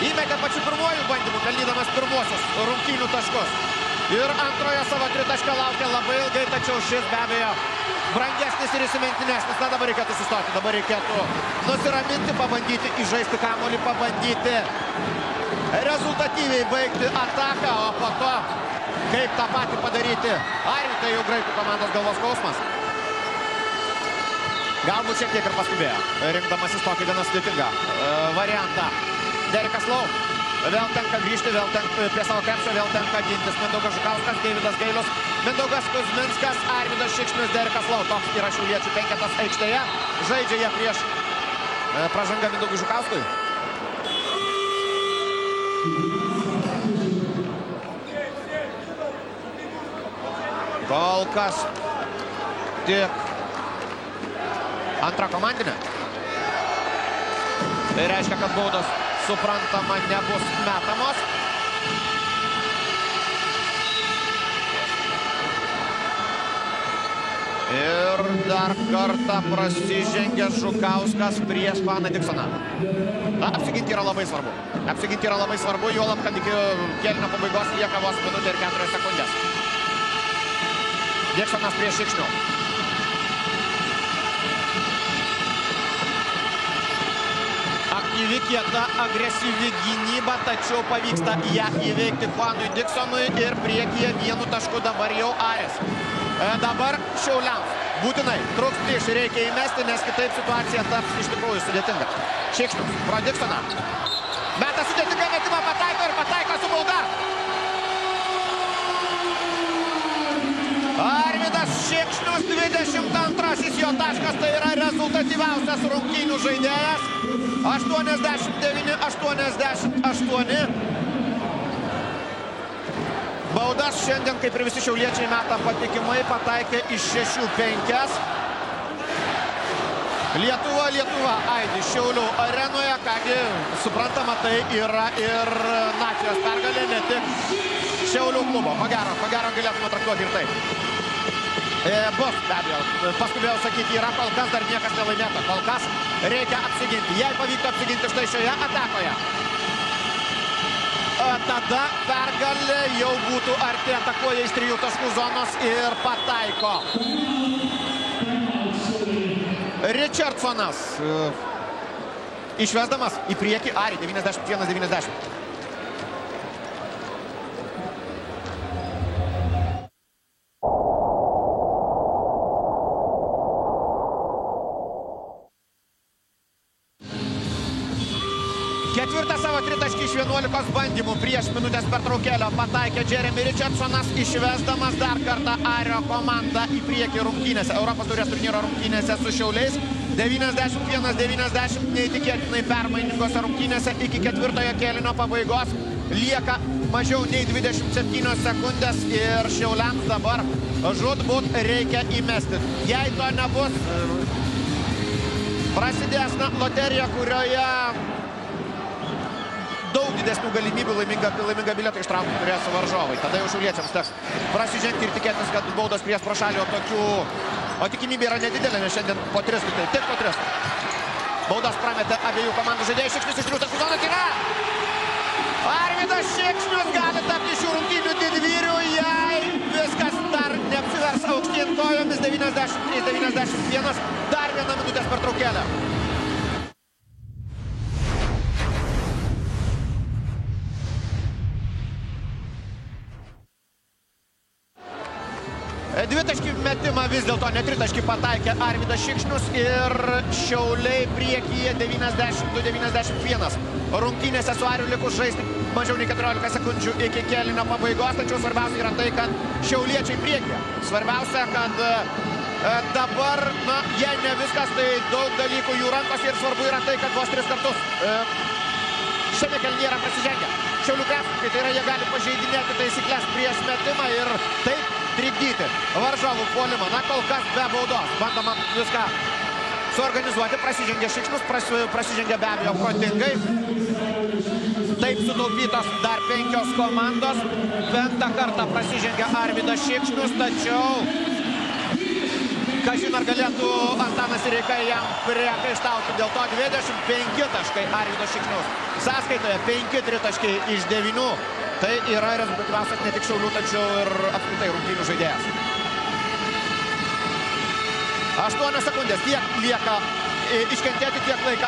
Įmetė pačiu pirmuoju bandymu, pelnydamas pirmuosius rungtynių taškus. Ir antrojo savo tritašką laukia labai ilgai, tačiau šis be abejo brangesnis ir įsimintinesnis. Na, dabar reikėtų sustoti, dabar reikėtų nusiraminti, pabandyti įžaisti kamuolį, pabandyti rezultatyviai baigti ataką, o po to kaip tą patį padaryti Arvydui, tai jau graikų komandos galvos skausmas. Galbūt šiek tiek ir paskubėjo, rinkdamasis tokį gana sudėtingą variantą. Derekas Lau, vėl tenka grįžti, vėl tenka prie savo krepšio, vėl tenka gintis. Mindaugas Žukauskas, Deividas Gailius, Mindaugas Kuzminskas, Arvydas Šikšnius, Derekas Lau. Toks yra šiauliečių penketas aikštėje. Žaidžia jie prieš pražangą Mindaugui Žukauskui. Kol kas tik antrą komandinę. Tai reiškia, kad baudos suprantama nebus metamos. Ir dar kartą prasižengia Žukauskas prieš Juaną Diksoną. Apsiginti yra labai svarbu. Apsiginti yra labai svarbu, juolab, kad iki kėlinio pabaigos lieka vos minutė ir 4 sekundės. Diksonas prieš Šikšnių. Aktyvi, kieta, agresyvi gynyba, tačiau pavyksta ją įveikti Juanui Diksonui ir priekyje 1 tašku dabar jau Aris. Dabar Šiauliams būtinai truks prieš, reikia įmesti, nes kitaip situacija taps iš tikrųjų sudėtinga. Šikšnius pro Diksoną. Meta sudėtingą metimą, pataiko ir pataiko su bauda. Arvydas Šikšnius 22 jo taškas, tai yra rezultatyviausias rungtynių žaidėjas. 89-88. Baudas šiandien, kaip ir visi šiauliečiai, meta patikimai, pataikė iš 6-5. Lietuva aidi Šiaulių arenoje, kągi, suprantama, tai yra ir nacijos pergalė, ne tik Šiaulių klubo. Ko gero galėtume traktuoti ir taip. Bus, be abejo, paskubėjau sakyti, yra kol kas dar niekas nelaimėta, kol kas reikia apsiginti. Jei pavyktų apsiginti štai šioje atakoje, tada pergalė jau būtų arti, atakuoja iš 3 taškų zonos ir pataiko. Richardsonas išvesdamas į priekį Arį, 91-90. Ketvirtą savo tritaškį iš 11 bandymų prieš minutės pertraukėlę pataikė Jeremy Richardsonas, išvesdamas dar kartą Ario komandą į priekį rungtynėse. Europos taurės turnyro rungtynėse su Šiauliais. 91-90 neįtikėtinai permainingose rungtynėse iki ketvirtojo kėlinio pabaigos. Lieka mažiau nei 27 sekundės ir Šiauliams dabar žūtbūt reikia įmesti. Jei to nebus, prasidės loterija, kurioje daug didesnių galimybių laimingą bilietą ištraukti turės varžovai. Tada jau šiauliečiams teks prasižengti ir tikėtis, kad baudos pries pro šalį, o tikimybė yra nedidelė, nes šiandien po 3, tik po 3. Baudas prametė abiejų komandų žaidėjai. Šikšnius iš 3 taškų zonos yra! Arvydas Šikšnius gali tapti šių rungtynių didvyrių, jei viskas dar neapsivers aukštyn kojomis. 93-91, dar 1 minutės pertraukėlė. Dvitaškį metimą vis dėlto ne tritaškį pataikė Arvydas Šikšnius ir Šiauliai priekyje 92-91. Rungtynėse su Ariu likus žaisti mažiau nei 14 sekundžių iki kėlinio pabaigos, tačiau svarbiausia yra tai, kad šiauliečiai priekyje. Svarbiausia, kad dabar, jei ne viskas, tai daug dalykų jų rankose ir svarbu yra tai, kad vos 3 kartus šiame kėlinyje yra prasižengę. Šiaulių krepšininkai, tai yra, jie gali pažeidinėti taisyklės prieš metimą ir taip trikdyti varžovų puolimą. Kol kas be baudos. Bandoma viską suorganizuoti. Prasižengė Šikšnius, prasižengė be abejo protingai. Taip sutaupytos dar 5 komandos. 5 kartą prasižengė Arvydas Šikšnius, tačiau kažin ar galėtų Antanas Sireika jam priekaištauti. Dėl to 25 taškai Arvydo Šikšniaus sąskaitoje, 5 tritaškiai iš 9. Tai yra rezultatyviausias ne tik Šiaulių, tačiau ir apskritai rungtynių žaidėjas. 8 sekundės, tiek lieka iškentėti, tiek lieka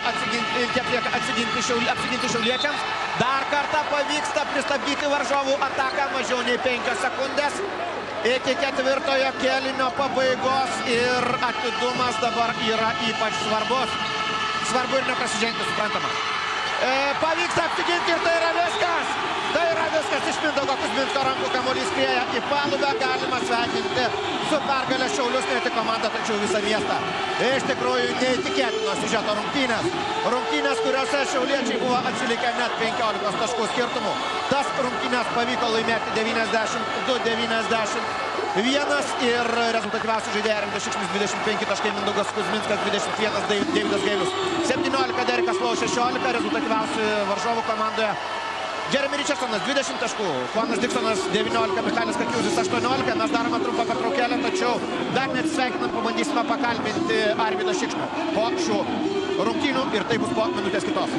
atsiginti šiauliečiams. Dar kartą pavyksta pristabdyti varžovų ataką, mažiau nei 5 sekundės iki ketvirtojo kėlinio pabaigos ir atidumas dabar yra ypač svarbus. Svarbu ir neprasižengti, suprantama. Pavyksta apsiginti ir tai yra viskas. Tai yra viskas iš Mindaugo Kuzminsko rankų, kamuolys skrieja į palubę, galima sveikinti su pergalė Šiaulius, ne tik komandą, tačiau visą miestą. Iš tikrųjų neįtikėtinos siužeto rungtynės. Rungtynės, kuriuose šiauliečiai buvo atsilikę net 15 taškų skirtumų. Tas rungtynės pavyko laimėti 92-91 ir rezultatyviausių žaidėjai Arvydas Šikšnius 25 taškai, Mindaugas Kuzminskas 21, Deividas Gailius 17, Derikas Lau 16, rezultatyviausi varžovų komandoje Jeremy Richardsonas 20 taškų, Juanas Diksonas 19, Michaelis Kakiuzis 18. Mes darome trumpą pertraukėlę, tačiau dar neatsisveikinam, pabandysime pakalbinti Arvydą Šikšnių po šių rungtynių ir tai bus po minutės kitos.